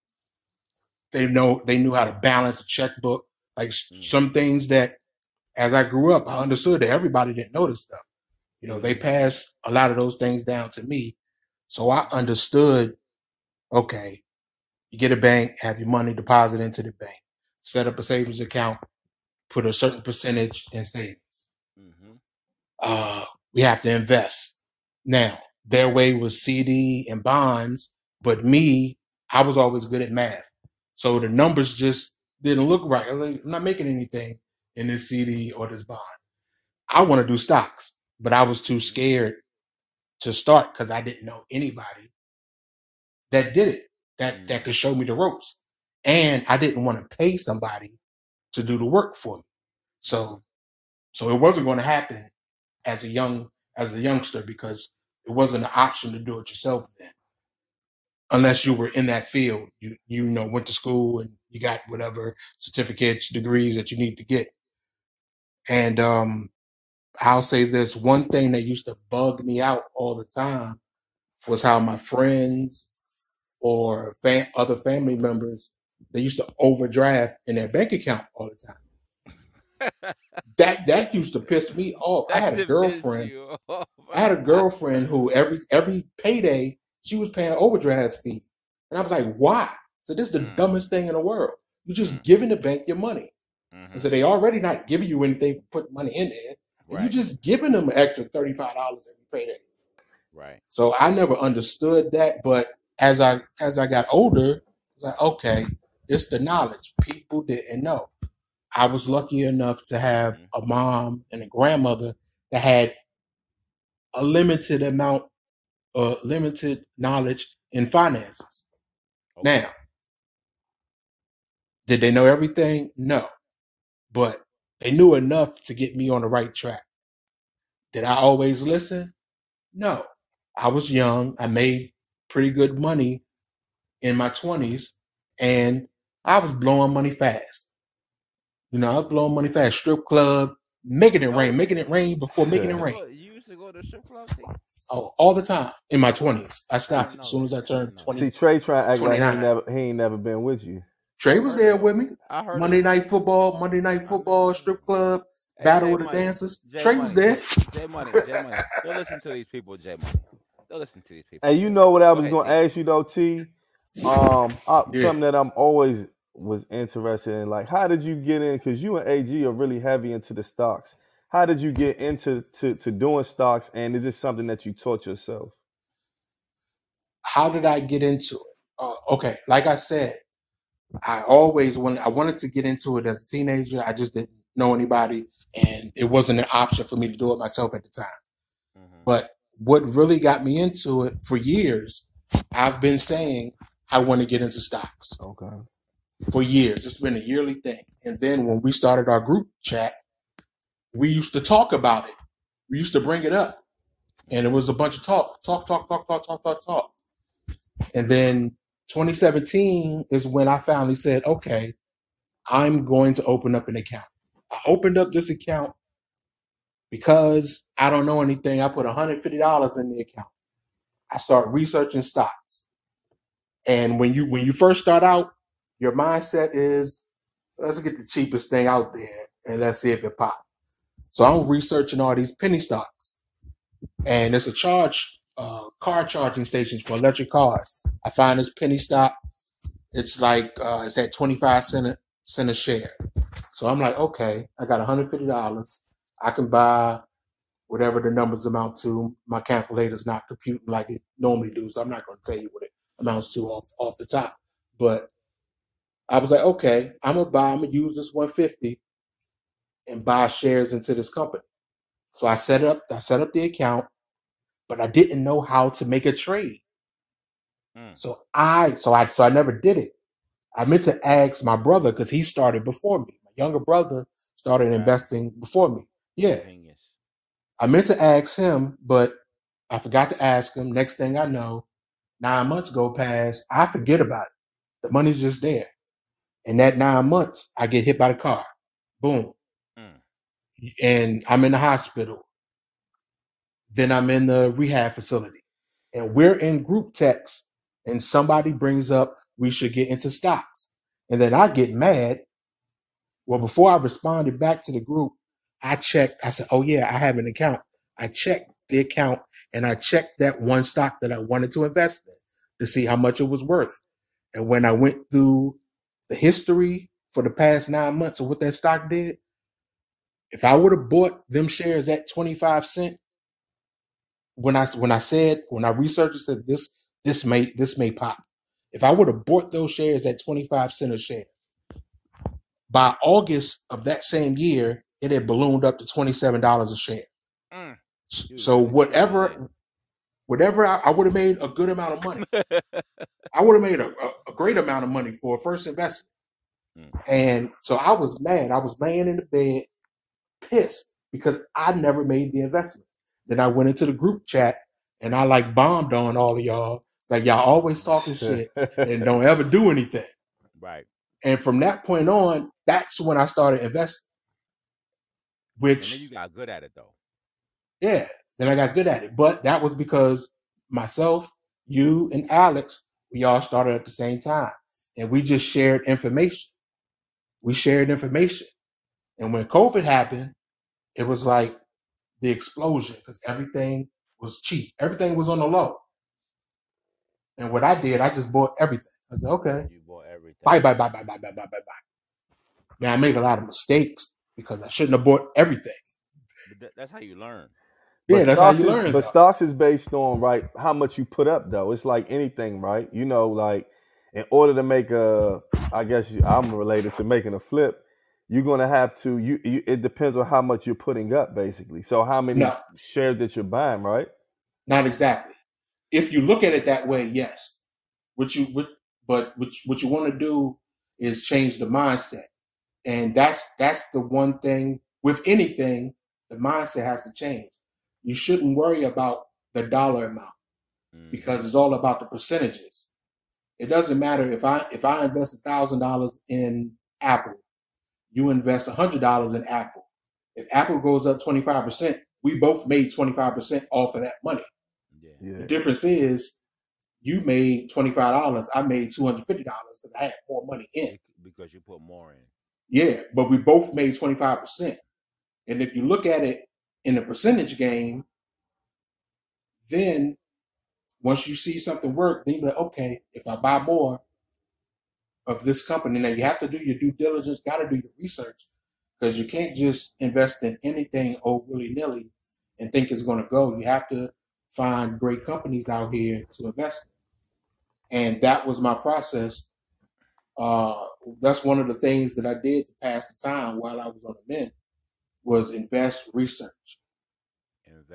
they knew how to balance a checkbook. Like some things that, as I grew up, I understood that everybody didn't know this stuff. They passed a lot of those things down to me, so I understood. Okay, you get a bank, have your money deposited into the bank, set up a savings account, put a certain percentage in savings. We have to invest. Now, their way was CD and bonds, but me, I was always good at math. So the numbers just didn't look right. I was like, I'm not making anything in this CD or this bond. I want to do stocks, but I was too scared to start because I didn't know anybody that did it, that could show me the ropes. And I didn't want to pay somebody to do the work for me. So it wasn't going to happen as a youngster, because it wasn't an option to do it yourself then, unless you were in that field. You went to school and you got whatever certificates, degrees that you need to get. And I'll say this: one thing that used to bug me out all the time was how my friends or other family members, they used to overdraft in their bank account all the time. That used to piss me off. I had a girlfriend. I had a girlfriend who every payday she was paying overdraft fee, and I was like, "Why?" So this is the dumbest thing in the world. You just giving the bank your money, and so they already not giving you anything for putting money in there, and you just giving them an extra $35 every payday. Right. So I never understood that, but as I got older, it's like, okay, it's the knowledge. People didn't know. I was lucky enough to have a mom and a grandmother that had a limited knowledge in finances. Okay. Now, did they know everything? No. But they knew enough to get me on the right track. Did I always listen? No. I was young. I made pretty good money in my 20s, and I was blowing money fast. I was blowing money fast. Strip club, making it rain before making it rain. You used to go to strip club? Oh, all the time in my 20s. I stopped as soon as I turned 20. See, Trey trying to act like he ain't never been with you. Trey was there with me. Monday night football, strip club, battle with the dancers. Trey was there. J Money. Don't listen to these people, J Money. Don't listen to these people. And you know what I was going to ask you though, T? Something that I'm always was interested in, like, how did you get in? Because you and AG are really heavy into the stocks. How did you get into to doing stocks, and is this something that you taught yourself? How did I get into it? Okay, like I said, I wanted to get into it as a teenager. I just didn't know anybody, and it wasn't an option for me to do it myself at the time. But what really got me into it for years, I've been saying I want to get into stocks. Okay. For years. It's been a yearly thing. And then when we started our group chat, we used to talk about it. We used to bring it up. And it was a bunch of talk. And then 2017 is when I finally said, okay, I'm going to open up an account. I opened up this account because I don't know anything. I put $150 in the account. I start researching stocks. And when you first start out, your mindset is, let's get the cheapest thing out there and let's see if it pops. So I'm researching all these penny stocks. And there's a car charging stations for electric cars. I find this penny stock. It's like, it's at 25 cents a share. So I'm like, okay, I got $150. I can buy whatever the numbers amount to. My calculator's not computing like it normally do, so I'm not going to tell you what it amounts to off the top. But I was like, okay, I'm gonna use this 150 and buy shares into this company. So I set up the account, but I didn't know how to make a trade. So I never did it. I meant to ask my brother because he started before me. My younger brother started investing before me. Yeah. Genius. I meant to ask him, but I forgot to ask him. Next thing I know, 9 months go past. I forget about it. The money's just there. And that 9 months, I get hit by the car. Boom. And I'm in the hospital. Then I'm in the rehab facility. And we're in group text. And somebody brings up, we should get into stocks. And then I get mad. Well, before I responded back to the group, I checked. I said, oh, yeah, I have an account. I checked the account and I checked that one stock that I wanted to invest in to see how much it was worth. And when I went through the history for the past 9 months of what that stock did, if I would have bought them shares at 25 cents, when I researched it, said this may pop. If I would have bought those shares at 25 cents a share, by August of that same year, it had ballooned up to $27 a share. So whatever I would have made a good amount of money. I would have made a great amount of money for a first investment. And so I was mad. I was laying in the bed, pissed because I never made the investment. Then I went into the group chat and I bombed on all of y'all. It's like, y'all always talking shit and don't ever do anything. Right. And from that point on, that's when I started investing. And then you got good at it though. Yeah, then I got good at it. But that was because myself, you, and Alex, we all started at the same time. And we just shared information. And when COVID happened, it was like the explosion because everything was cheap. Everything was on the low. And what I did, I just bought everything. I said, okay. You bought everything. Buy. Now, I made a lot of mistakes because I shouldn't have bought everything. But that's how you learn. Yeah, that's how you learn. But stocks is based on, right, how much you put up, though. It's like anything, right? You know, like, in order to make I'm related to making a flip, you're going to have to, it depends on how much you're putting up, basically. So how many shares that you're buying, right? Not exactly. If you look at it that way, yes. What you want to do is change the mindset. And that's the one thing with anything, the mindset has to change. You shouldn't worry about the dollar amount because it's all about the percentages. It doesn't matter if I invest $1,000 in Apple, you invest $100 in Apple. If Apple goes up 25%, we both made 25% off of that money. Yeah. The difference is you made $25. I made $250 because I had more money in. Because you put more in. Yeah, but we both made 25%. And if you look at it in the percentage game, then once you see something work, then you're like, okay, if I buy more of this company, now you have to do your due diligence, got to do your research, because you can't just invest in anything willy-nilly and think it's going to go. You have to find great companies out here to invest in. And that was my process. That's one of the things that I did to pass the time while I was on the Mint was invest, research.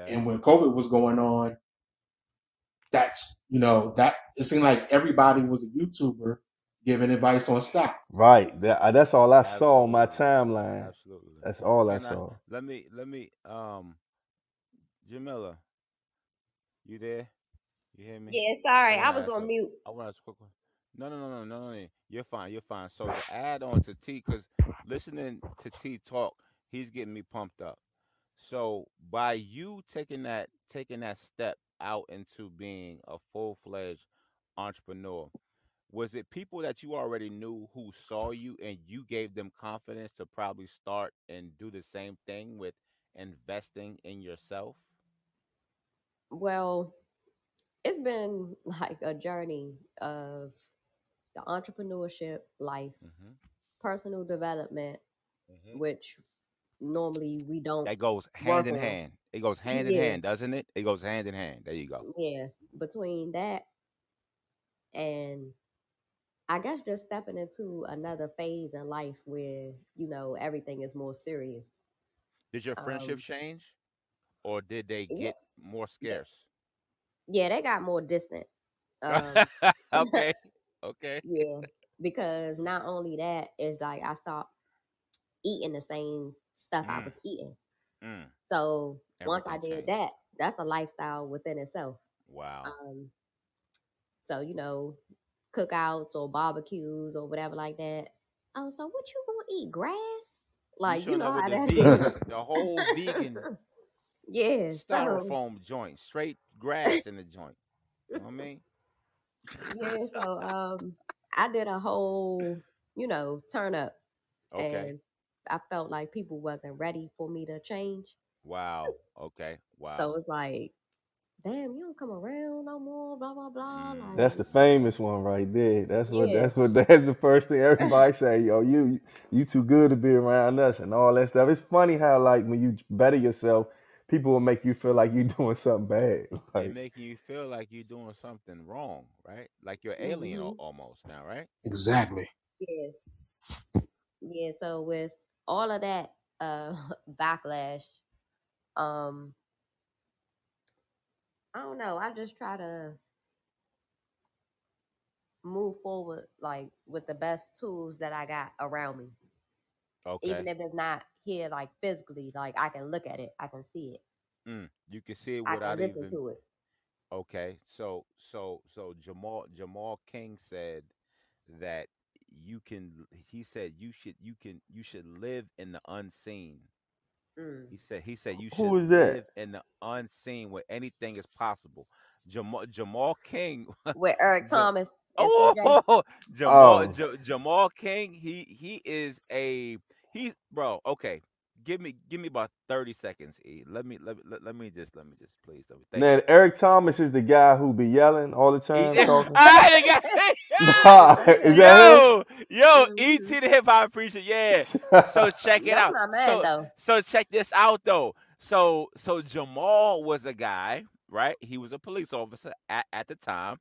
And when COVID was going on, that it seemed like everybody was a YouTuber giving advice on stocks. Right. That's all I saw on my timeline. Absolutely. That's all I saw. Let me, Jamila, you there? You hear me? Yeah, sorry, I was on mute. I want to ask a quick one. No. You're fine. So to add on to T, because listening to T talk, he's getting me pumped up. So by you taking that step out into being a full-fledged entrepreneur, was it people that you already knew who saw you and you gave them confidence to probably start and do the same thing with investing in yourself? Well, it's been like a journey of the entrepreneurship life, personal development, which normally we don't. That goes hand in hand. It goes hand in Yeah, hand, doesn't it? It goes hand in hand. There you go. yeah. Between that and I guess just stepping into another phase in life where, everything is more serious. Did your friendships Um, change, or did they yeah, get more yeah, scarce? yeah, they got more distant. Um, Okay. Okay. yeah, because not only that is like I stopped eating the same stuff I Mm, was eating. mm. So once I Everything did changed. that, that's a lifestyle within itself. Wow. Um, so cookouts or barbecues or whatever like that. Oh, so what you gonna eat? Grass? You Like you showing up know with how the that vegan, is. the whole vegan Yeah. So styrofoam joint, straight grass in the joint. You know what I mean? yeah. So I did a whole turn up, Okay. and I felt like people wasn't ready for me to change. Wow. Okay. Wow. So it's like, damn, you don't come around no more. Blah blah blah. Mm. That's Like the famous one right there. yeah, That's the first thing everybody say. Yo, you too good to be around us and all that stuff. It's funny how like when you better yourself, people will make you feel like you doing something bad. They Like making you feel like you're doing something wrong, right? Like you're alien hmm almost now, right? Exactly. yeah, yeah. So with all of that backlash, um, I don't know. I just try to move forward like with the best tools that I got around me. Even Okay. if it's not here like physically, like I can look at it, I can see it, You can see it I can without listen even. to it. Okay. So Jamal King said that you can. He said you should live in the unseen. Mm. He said you who should is that? live in the unseen where anything is possible. Jamal King. With Eric Ja- Thomas and CJ. oh, Oh, Jamal King. He is a he bro. Okay, give me about 30 seconds. E. Let me just please. Thank man, you. Eric Thomas is the guy who be yelling all the time, talking. I Nah, is that him? yo, ET Mhm. the hip hop preacher, yeah. So check it That's out. my man So though. so check this out though. So Jamal was a guy, right? He was a police officer at the time.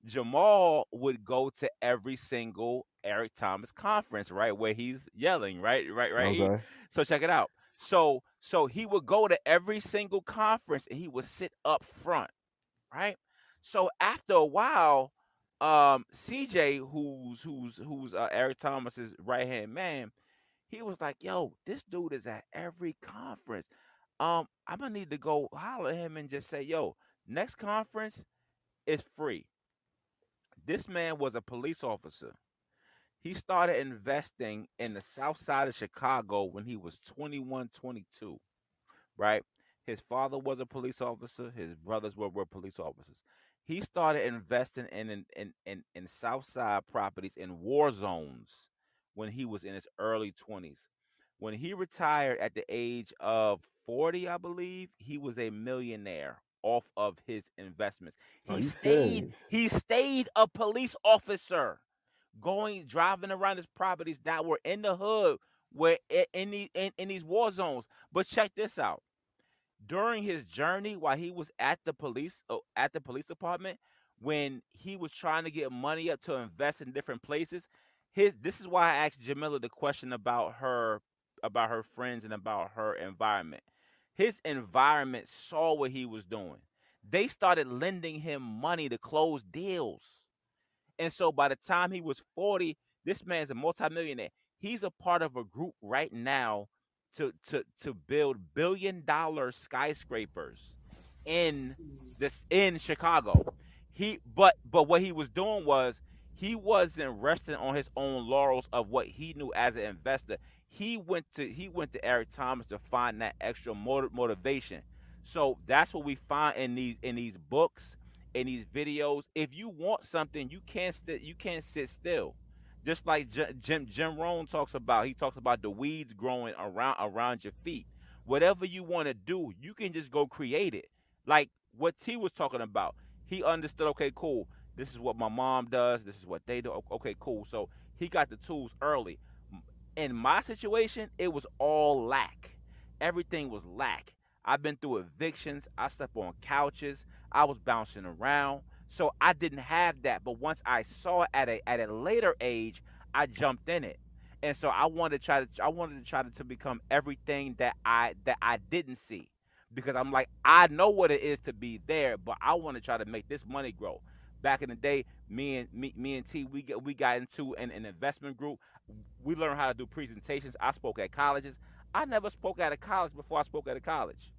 Jamal would go to every single Eric Thomas conference, right, where he's yelling, right. Okay. So check it out. So he would go to every single conference and he would sit up front, right? So after a while, CJ, who's Eric Thomas's right hand man, he was like, "Yo, this dude is at every conference. I'm gonna need to go holler at him and just say, yo, next conference is free." This man was a police officer. He started investing in the south side of Chicago when he was 21, 22, right? His father was a police officer. His brothers were police officers. He started investing in South Side properties in war zones when he was in his early 20s. When he retired at the age of 40, I believe, he was a millionaire off of his investments. Are He you stayed serious? he stayed a police officer going driving around his properties that were in the hood where in these war zones. But check this out, during his journey while he was at the police department, when he was trying to get money up to invest in different places, his this is why I asked Jamila the question about her friends and about her environment. His environment saw what he was doing. They started lending him money to close deals. And so by the time he was 40, this man's a multimillionaire. He's a part of a group right now to build $1 billion skyscrapers in this in Chicago. But what he was doing was he wasn't resting on his own laurels of what he knew as an investor. He went to Eric Thomas to find that extra motivation. So that's what we find in these books, in these videos. If you want something, you can't sit still. Just like Jim Rohn talks about, he talks about the weeds growing around your feet. Whatever you want to do, you can just go create it. Like what T was talking about, he understood. Okay, cool. This is what my mom does. This is what they do. Okay, cool. So he got the tools early. In my situation, it was all lack. Everything was lack. I've been through evictions. I slept on couches. I was bouncing around. So I didn't have that. But once I saw it at a later age, I jumped in it. And so I wanted to try to become everything that I didn't see. Because I'm like, I know what it is to be there, but I want to try to make this money grow. Back in the day, me and T, we got into an investment group. We learned how to do presentations. I spoke at colleges. I never spoke at a college before I spoke at a college.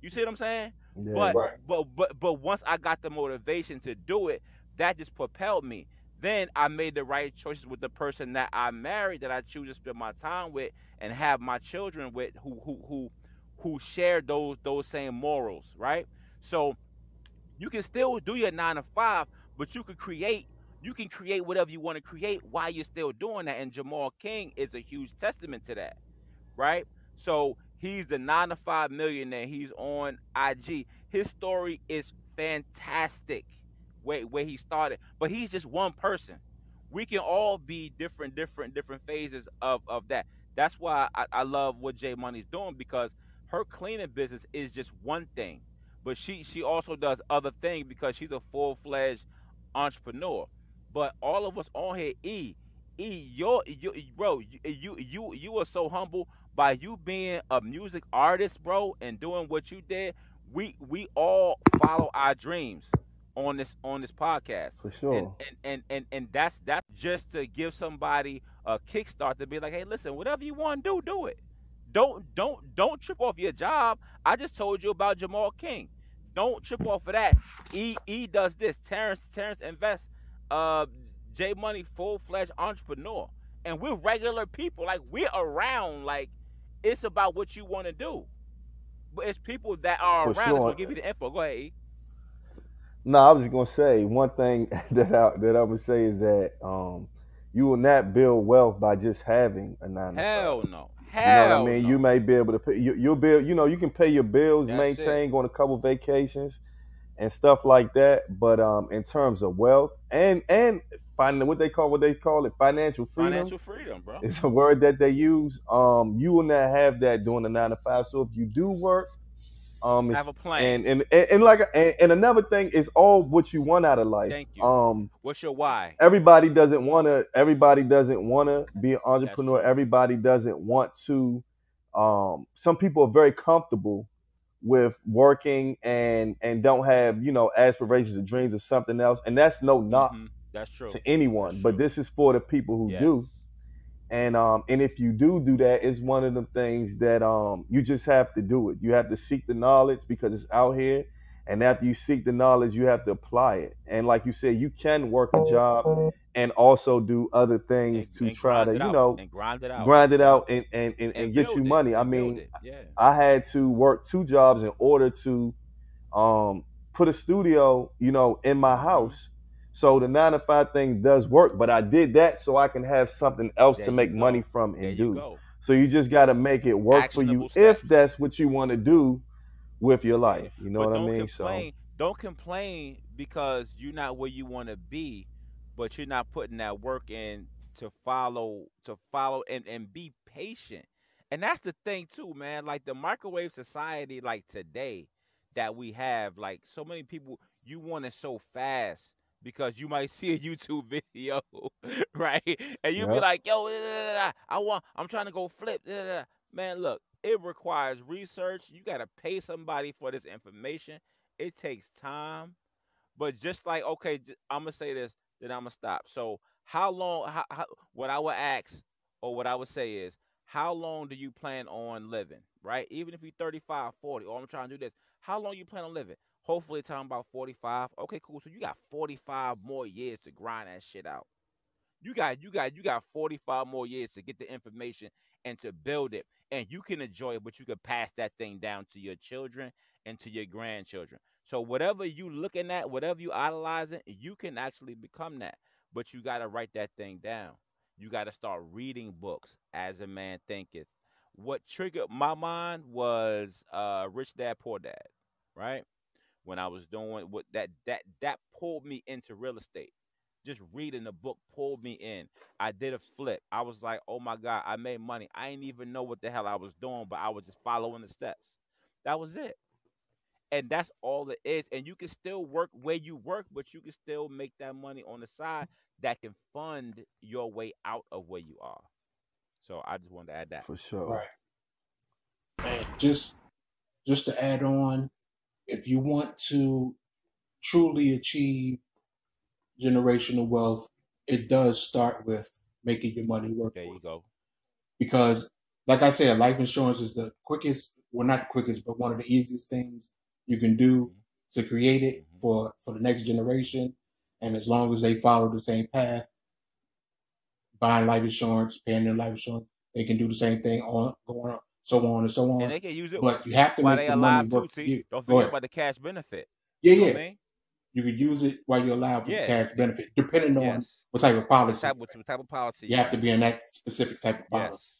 You see what I'm saying? Yeah. But Right. but once I got the motivation to do it, that just propelled me. Then I made the right choices with the person that I married, that I choose to spend my time with and have my children with, who share those same morals, right? So you can still do your 9 to 5, but you can create whatever you want to create while you're still doing that. And Jamal King is a huge testament to that, right? So he's the 9 to 5 millionaire. He's on IG. His story is fantastic where he started, but he's just one person. We can all be different phases of that. That's why I love what Jay Money's doing, because her cleaning business is just one thing, but she also does other things because she's a full-fledged entrepreneur. But all of us on here, you bro, you are so humble by you being a music artist, bro, and doing what you did. We all follow our dreams on this podcast. For sure. And that's just to give somebody a kickstart to be like, hey, listen, whatever you want to do it. Don't trip off your job. I just told you about Jamal King. Don't trip off of that. E does this. Terrence invests. Uh, J Money, full-fledged entrepreneur, and we're regular people. Like, we're around. Like, it's about what you want to do. But it's people that are For around that's sure. gonna give you the info. Go ahead, E. No, I was just gonna say one thing that I would say is that you will not build wealth by just having a 9 to 5. Hell no. You know what I Hell mean? no. You may be able to pay you'll build, you can pay your bills, That's maintain, go on a couple vacations and stuff like that. But in terms of wealth and finding what they call it, financial freedom. Financial freedom, bro. It's a word that they use. You will not have that doing a 9 to 5. So if you do work, Have a plan. and another thing is all what you want out of life. Thank you. What's your why? Everybody doesn't want to be an entrepreneur. true. Everybody doesn't want to. Some people are very comfortable with working and don't have aspirations or dreams or something else, and that's no knock That's true. to anyone. That's But true. this is for the people who Yes. do. And if you do that, it's one of the things that you just have to do it. You have to seek the knowledge because it's out here. And after you seek the knowledge, you have to apply it. And like you said, you can work a job and also do other things to try to, and grind it out. grind it out and get build you it, money. I and build mean, it. Yeah. I had to work 2 jobs in order to put a studio, in my house. So the 9 to 5 thing does work, but I did that so I can have something else There to you make go. money from There and you do. go. So you just got to make it work for you Actionable if steps. that's what you want to do with your life. You know But what I don't mean? complain. Don't complain because you're not where you want to be, but you're not putting that work in to follow and be patient. And that's the thing too, man. Like the microwave society, like today that we have, like so many people, you want it so fast because you might see a YouTube video, right? And you'll be Yep. like, yo, I'm trying to go flip. Man, look, it requires research. You got to pay somebody for this information. It takes time. But just like, okay, I'm going to say this, then I'm going to stop. So how long, what I would ask or what I would say is, how long do you plan on living, right? Even if you're 35, 40, or I'm trying to do this, how long you plan on living? Hopefully time about 45. Okay, cool. So you got 45 more years to grind that shit out. You got 45 more years to get the information and to build it. And you can enjoy it, but you can pass that thing down to your children and to your grandchildren. So whatever you looking at, whatever you idolizing, you can actually become that. But you gotta write that thing down. You gotta start reading books as a man thinketh. What triggered my mind was Rich Dad Poor Dad, right? When I was doing what that pulled me into real estate. Just reading the book pulled me in. I did a flip. I was like, oh my God, I made money. I didn't even know what the hell I was doing, but I was just following the steps. That was it. And that's all it is. And you can still work where you work, but you can still make that money on the side that can fund your way out of where you are. So I just wanted to add that. For sure. Right. And just to add on, if you want to truly achieve generational wealth, it does start with making your money work There for you you. go. Because, like I said, life insurance is the quickest, well, not the quickest, but one of the easiest things you can do to create it for the next generation. And as long as they follow the same path, buying life insurance, paying their life insurance, they can do the same thing on going on, so on and so And on. they can use it But you have to while make they the money alive too. work for See, you. don't Go forget ahead. about the cash benefit. Yeah, You know yeah. what I mean? You could use it while you're alive for the Yeah. cash benefit, depending on Yes. what type of policy. What type of policy You have to be in that specific type of policy. Yes.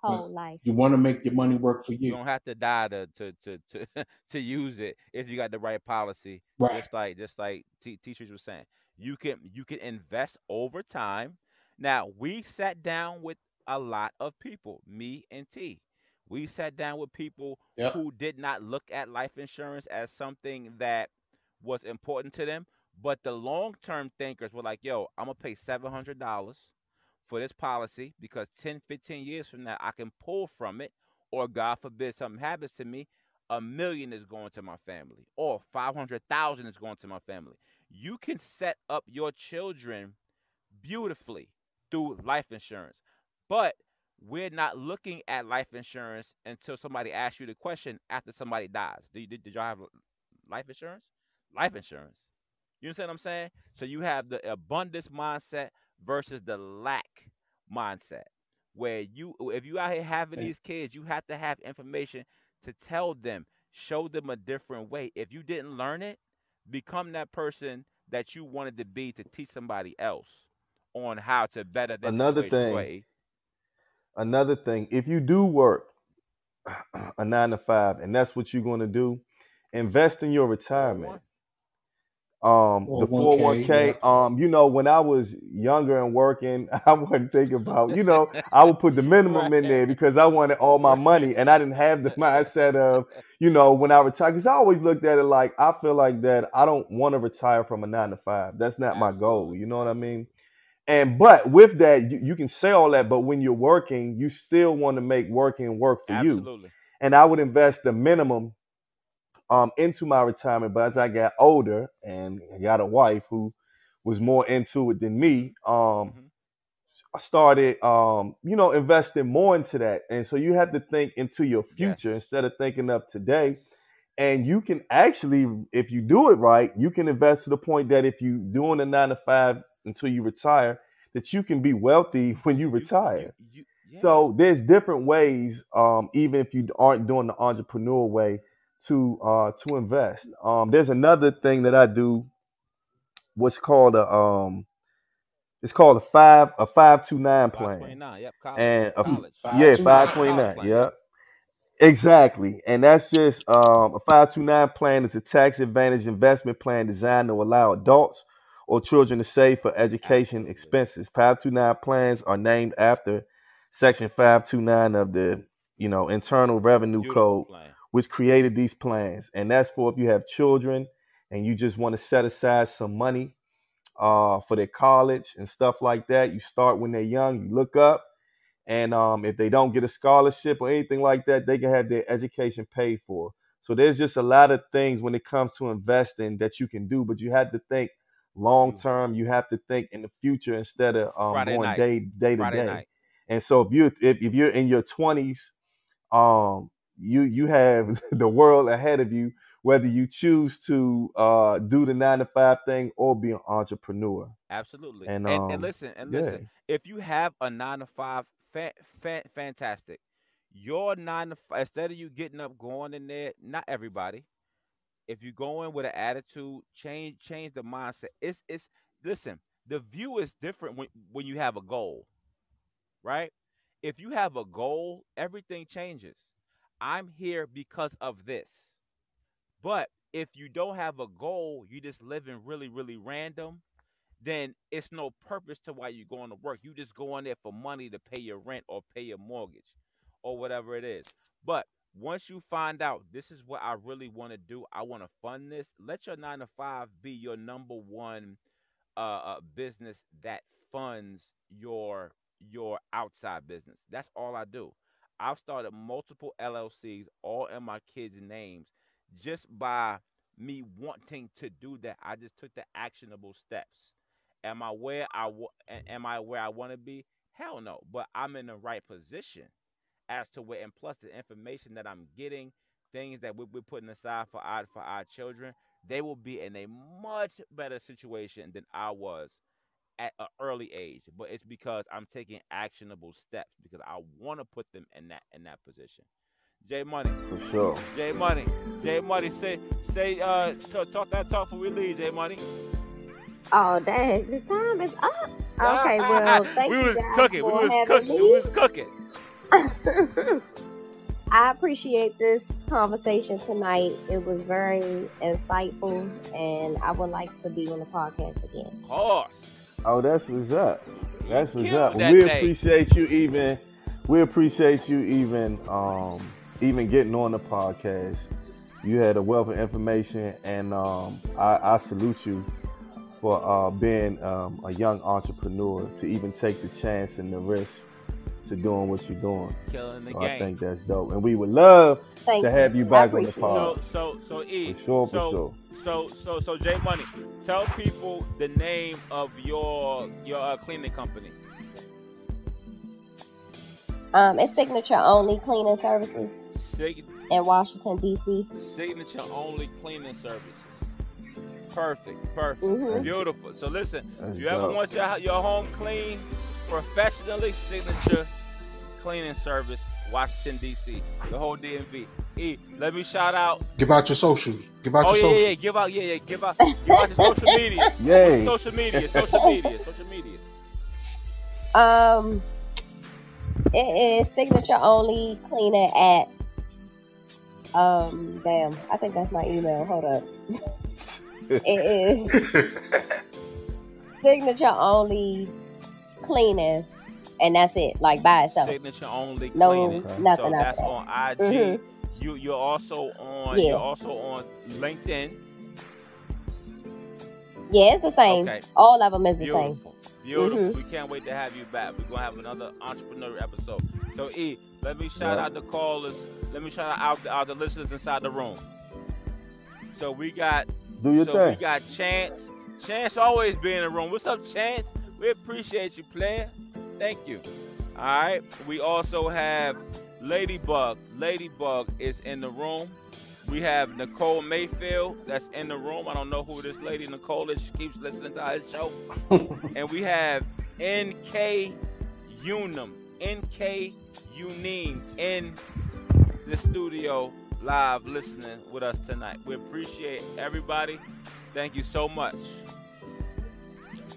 But Whole life. you want to make your money work for You you. don't have to die to use it if you got the right policy. Right. Just like teachers was saying, you can invest over time. Now we sat down with a lot of people, me and T. We sat down with people Yep. who did not look at life insurance as something that was important to them, but the long term thinkers were like, "Yo, I'm gonna pay $700 for this policy because 10, 15 years from now I can pull from it, or God forbid something happens to me, $1 million is going to my family, or 500,000 is going to my family." You can set up your children beautifully through life insurance, but we're not looking at life insurance until somebody asks you the question after somebody dies. Did y'all have life insurance? Life insurance. You understand what I'm saying? So you have the abundance mindset versus the lack mindset. Where if you out here having these kids, you have to have information to tell them, show them a different way. If you didn't learn it, become that person that you wanted to be to teach somebody else on how to better their Another situation. Go thing, ahead. another thing, if you do work a 9 to 5 and that's what you're going to do, invest in your retirement. The 401k, yeah. when I was younger and working, I wasn't thinking about, I would put the minimum in there because I wanted all my money, and I didn't have the mindset of, when I retire, because I always looked at it like, I feel like that I don't want to retire from a 9 to 5. That's not my goal. You know what I mean? But with that, you can say all that, but when you're working, you still want to make working work for you. Absolutely. And I would invest the minimum into my retirement. But as I got older and I got a wife who was more into it than me, I started, investing more into that. And so you have to think into your future instead of thinking of today. And you can actually, if you do it right, you can invest to the point that if you're doing a 9 to 5 until you retire, that you can be wealthy when you retire. So there's different ways, even if you aren't doing the entrepreneur way, to invest. There's another thing that I do, what's called it's called a 529 plan. 529, yep, college. And College. 529, yep. Exactly. And that's just a 529 plan is a tax advantage investment plan designed to allow adults or children to save for education expenses. 529 plans are named after Section 529 of the Internal Revenue Code, which created these plans. And that's for if you have children and you just want to set aside some money for their college and stuff like that. You start when they're young, you look up. And if they don't get a scholarship or anything like that, they can have their education paid for. So there's just a lot of things when it comes to investing that you can do, but you have to think long term. You have to think in the future instead of going day to day. And so if you're in your 20s, you have the world ahead of you, whether you choose to do the 9 to 5 thing or be an entrepreneur. Absolutely. And listen, if you have a 9 to 5, fantastic. Your 9 to 5, instead of you getting up, going in there, not everybody. If you go in with an attitude, change the mindset. It's listen, the view is different when you have a goal, right? If you have a goal, everything changes. I'm here because of this. But if you don't have a goal, you just living really, really random, then it's no purpose to why you're going to work. You just go in there for money to pay your rent or pay your mortgage or whatever it is. But once you find out this is what I really want to do, I want to fund this. Let your 9 to 5 be your number one business that funds your outside business. That's all I do. I've started multiple LLCs, all in my kids' names, just by me wanting to do that. I just took the actionable steps. Am I where I want to be? Hell no. But I'm in the right position as to where, and plus the information that I'm getting, things that we're putting aside for our children, they will be in a much better situation than I was at an early age. But it's because I'm taking actionable steps because I want to put them in that position. J Money. For sure. J Money. So talk that talk before we leave, J Money. Oh, dang. The time is up. Okay, well, thank you guys for having me. We was cooking. I appreciate this conversation tonight. It was very insightful, and I would like to be on the podcast again. Of course. Oh, that's what's up. That's what's Killed up. that We day. appreciate you even. We appreciate you even getting on the podcast. You had a wealth of information, and I salute you for being a young entrepreneur to even take the chance and the risk to doing what you're doing. Killing the So game. I think that's dope, and we would love Thank to have you I back on the appreciate it. pod. So E. For sure. So J Money, tell people the name of your cleaning company. It's Signature Only Cleaning Services in Washington, D.C. Signature Only Cleaning Services. Perfect. Mhm. Beautiful. So listen, That's if you ever dope. want your home clean professionally, Signature Cleaning Service, Washington, D.C., the whole DMV. E, let me shout out. Give out your socials. Give out your socials. Give out your social media. Yay. Social media. It is Signature Only Cleaner at damn, I think that's my email. Hold up. It is Signature Only Cleaning, and that's it, like by itself. Signature Only No, Cleaning. nothing So after that's that. on IG. Mhm. You're also on. Yeah. You're also on LinkedIn. Yeah, it's the same. Okay. All of them is the same. Beautiful. Mhm. We can't wait to have you back. We're gonna have another entrepreneur episode. So E, let me shout Yeah. out the callers. Let me shout out the listeners inside the room. So we got Do your we thing. got Chance. Chance always be in the room. What's up, Chance? We appreciate you, player. Thank you. All right. We also have Ladybug. Ladybug is in the room. We have Nicole Mayfield that's in the room. I don't know who this lady Nicole is. She keeps listening to our show. And we have NK Unum. NK Unim in the studio live listening with us tonight. We appreciate everybody. Thank you so much.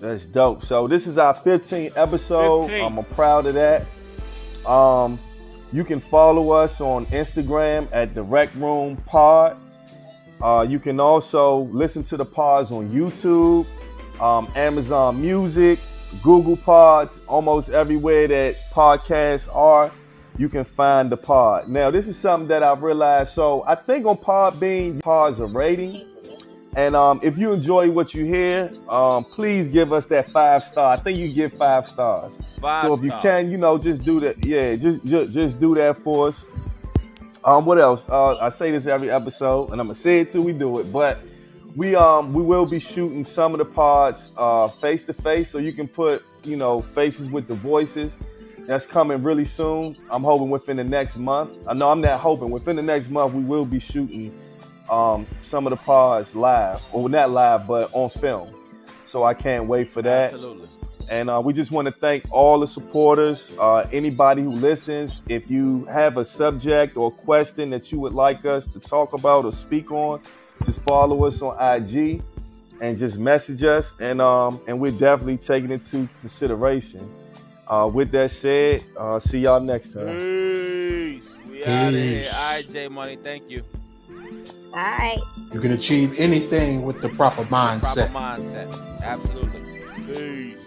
That's dope. So this is our 15th episode. 15. I'm proud of that. You can follow us on Instagram at the Rec Room Pod. You can also listen to the pods on YouTube, Amazon Music, Google Pods, almost everywhere that podcasts are. You can find the pod. Now, this is something that I've realized. So I think on Podbean, pods are rating. And if you enjoy what you hear, please give us that 5-star. I think you give 5 stars. So if you can, just do that. Yeah, just do that for us. What else? I say this every episode, and I'm gonna say it till we do it. But we will be shooting some of the pods face to face, so you can put faces with the voices. That's coming really soon. I'm hoping within the next month. I know I'm not hoping. Within the next month, we will be shooting some of the pods live, or not live, but on film. So I can't wait for that. Absolutely. And we just want to thank all the supporters, anybody who listens. If you have a subject or question that you would like us to talk about or speak on, just follow us on IG and just message us, and we're definitely taking it into consideration. With that said, see y'all next time. Peace. We out of here. Peace. All right, J Money. Thank you. All right. You can achieve anything with the proper mindset. Proper mindset. Absolutely. Peace.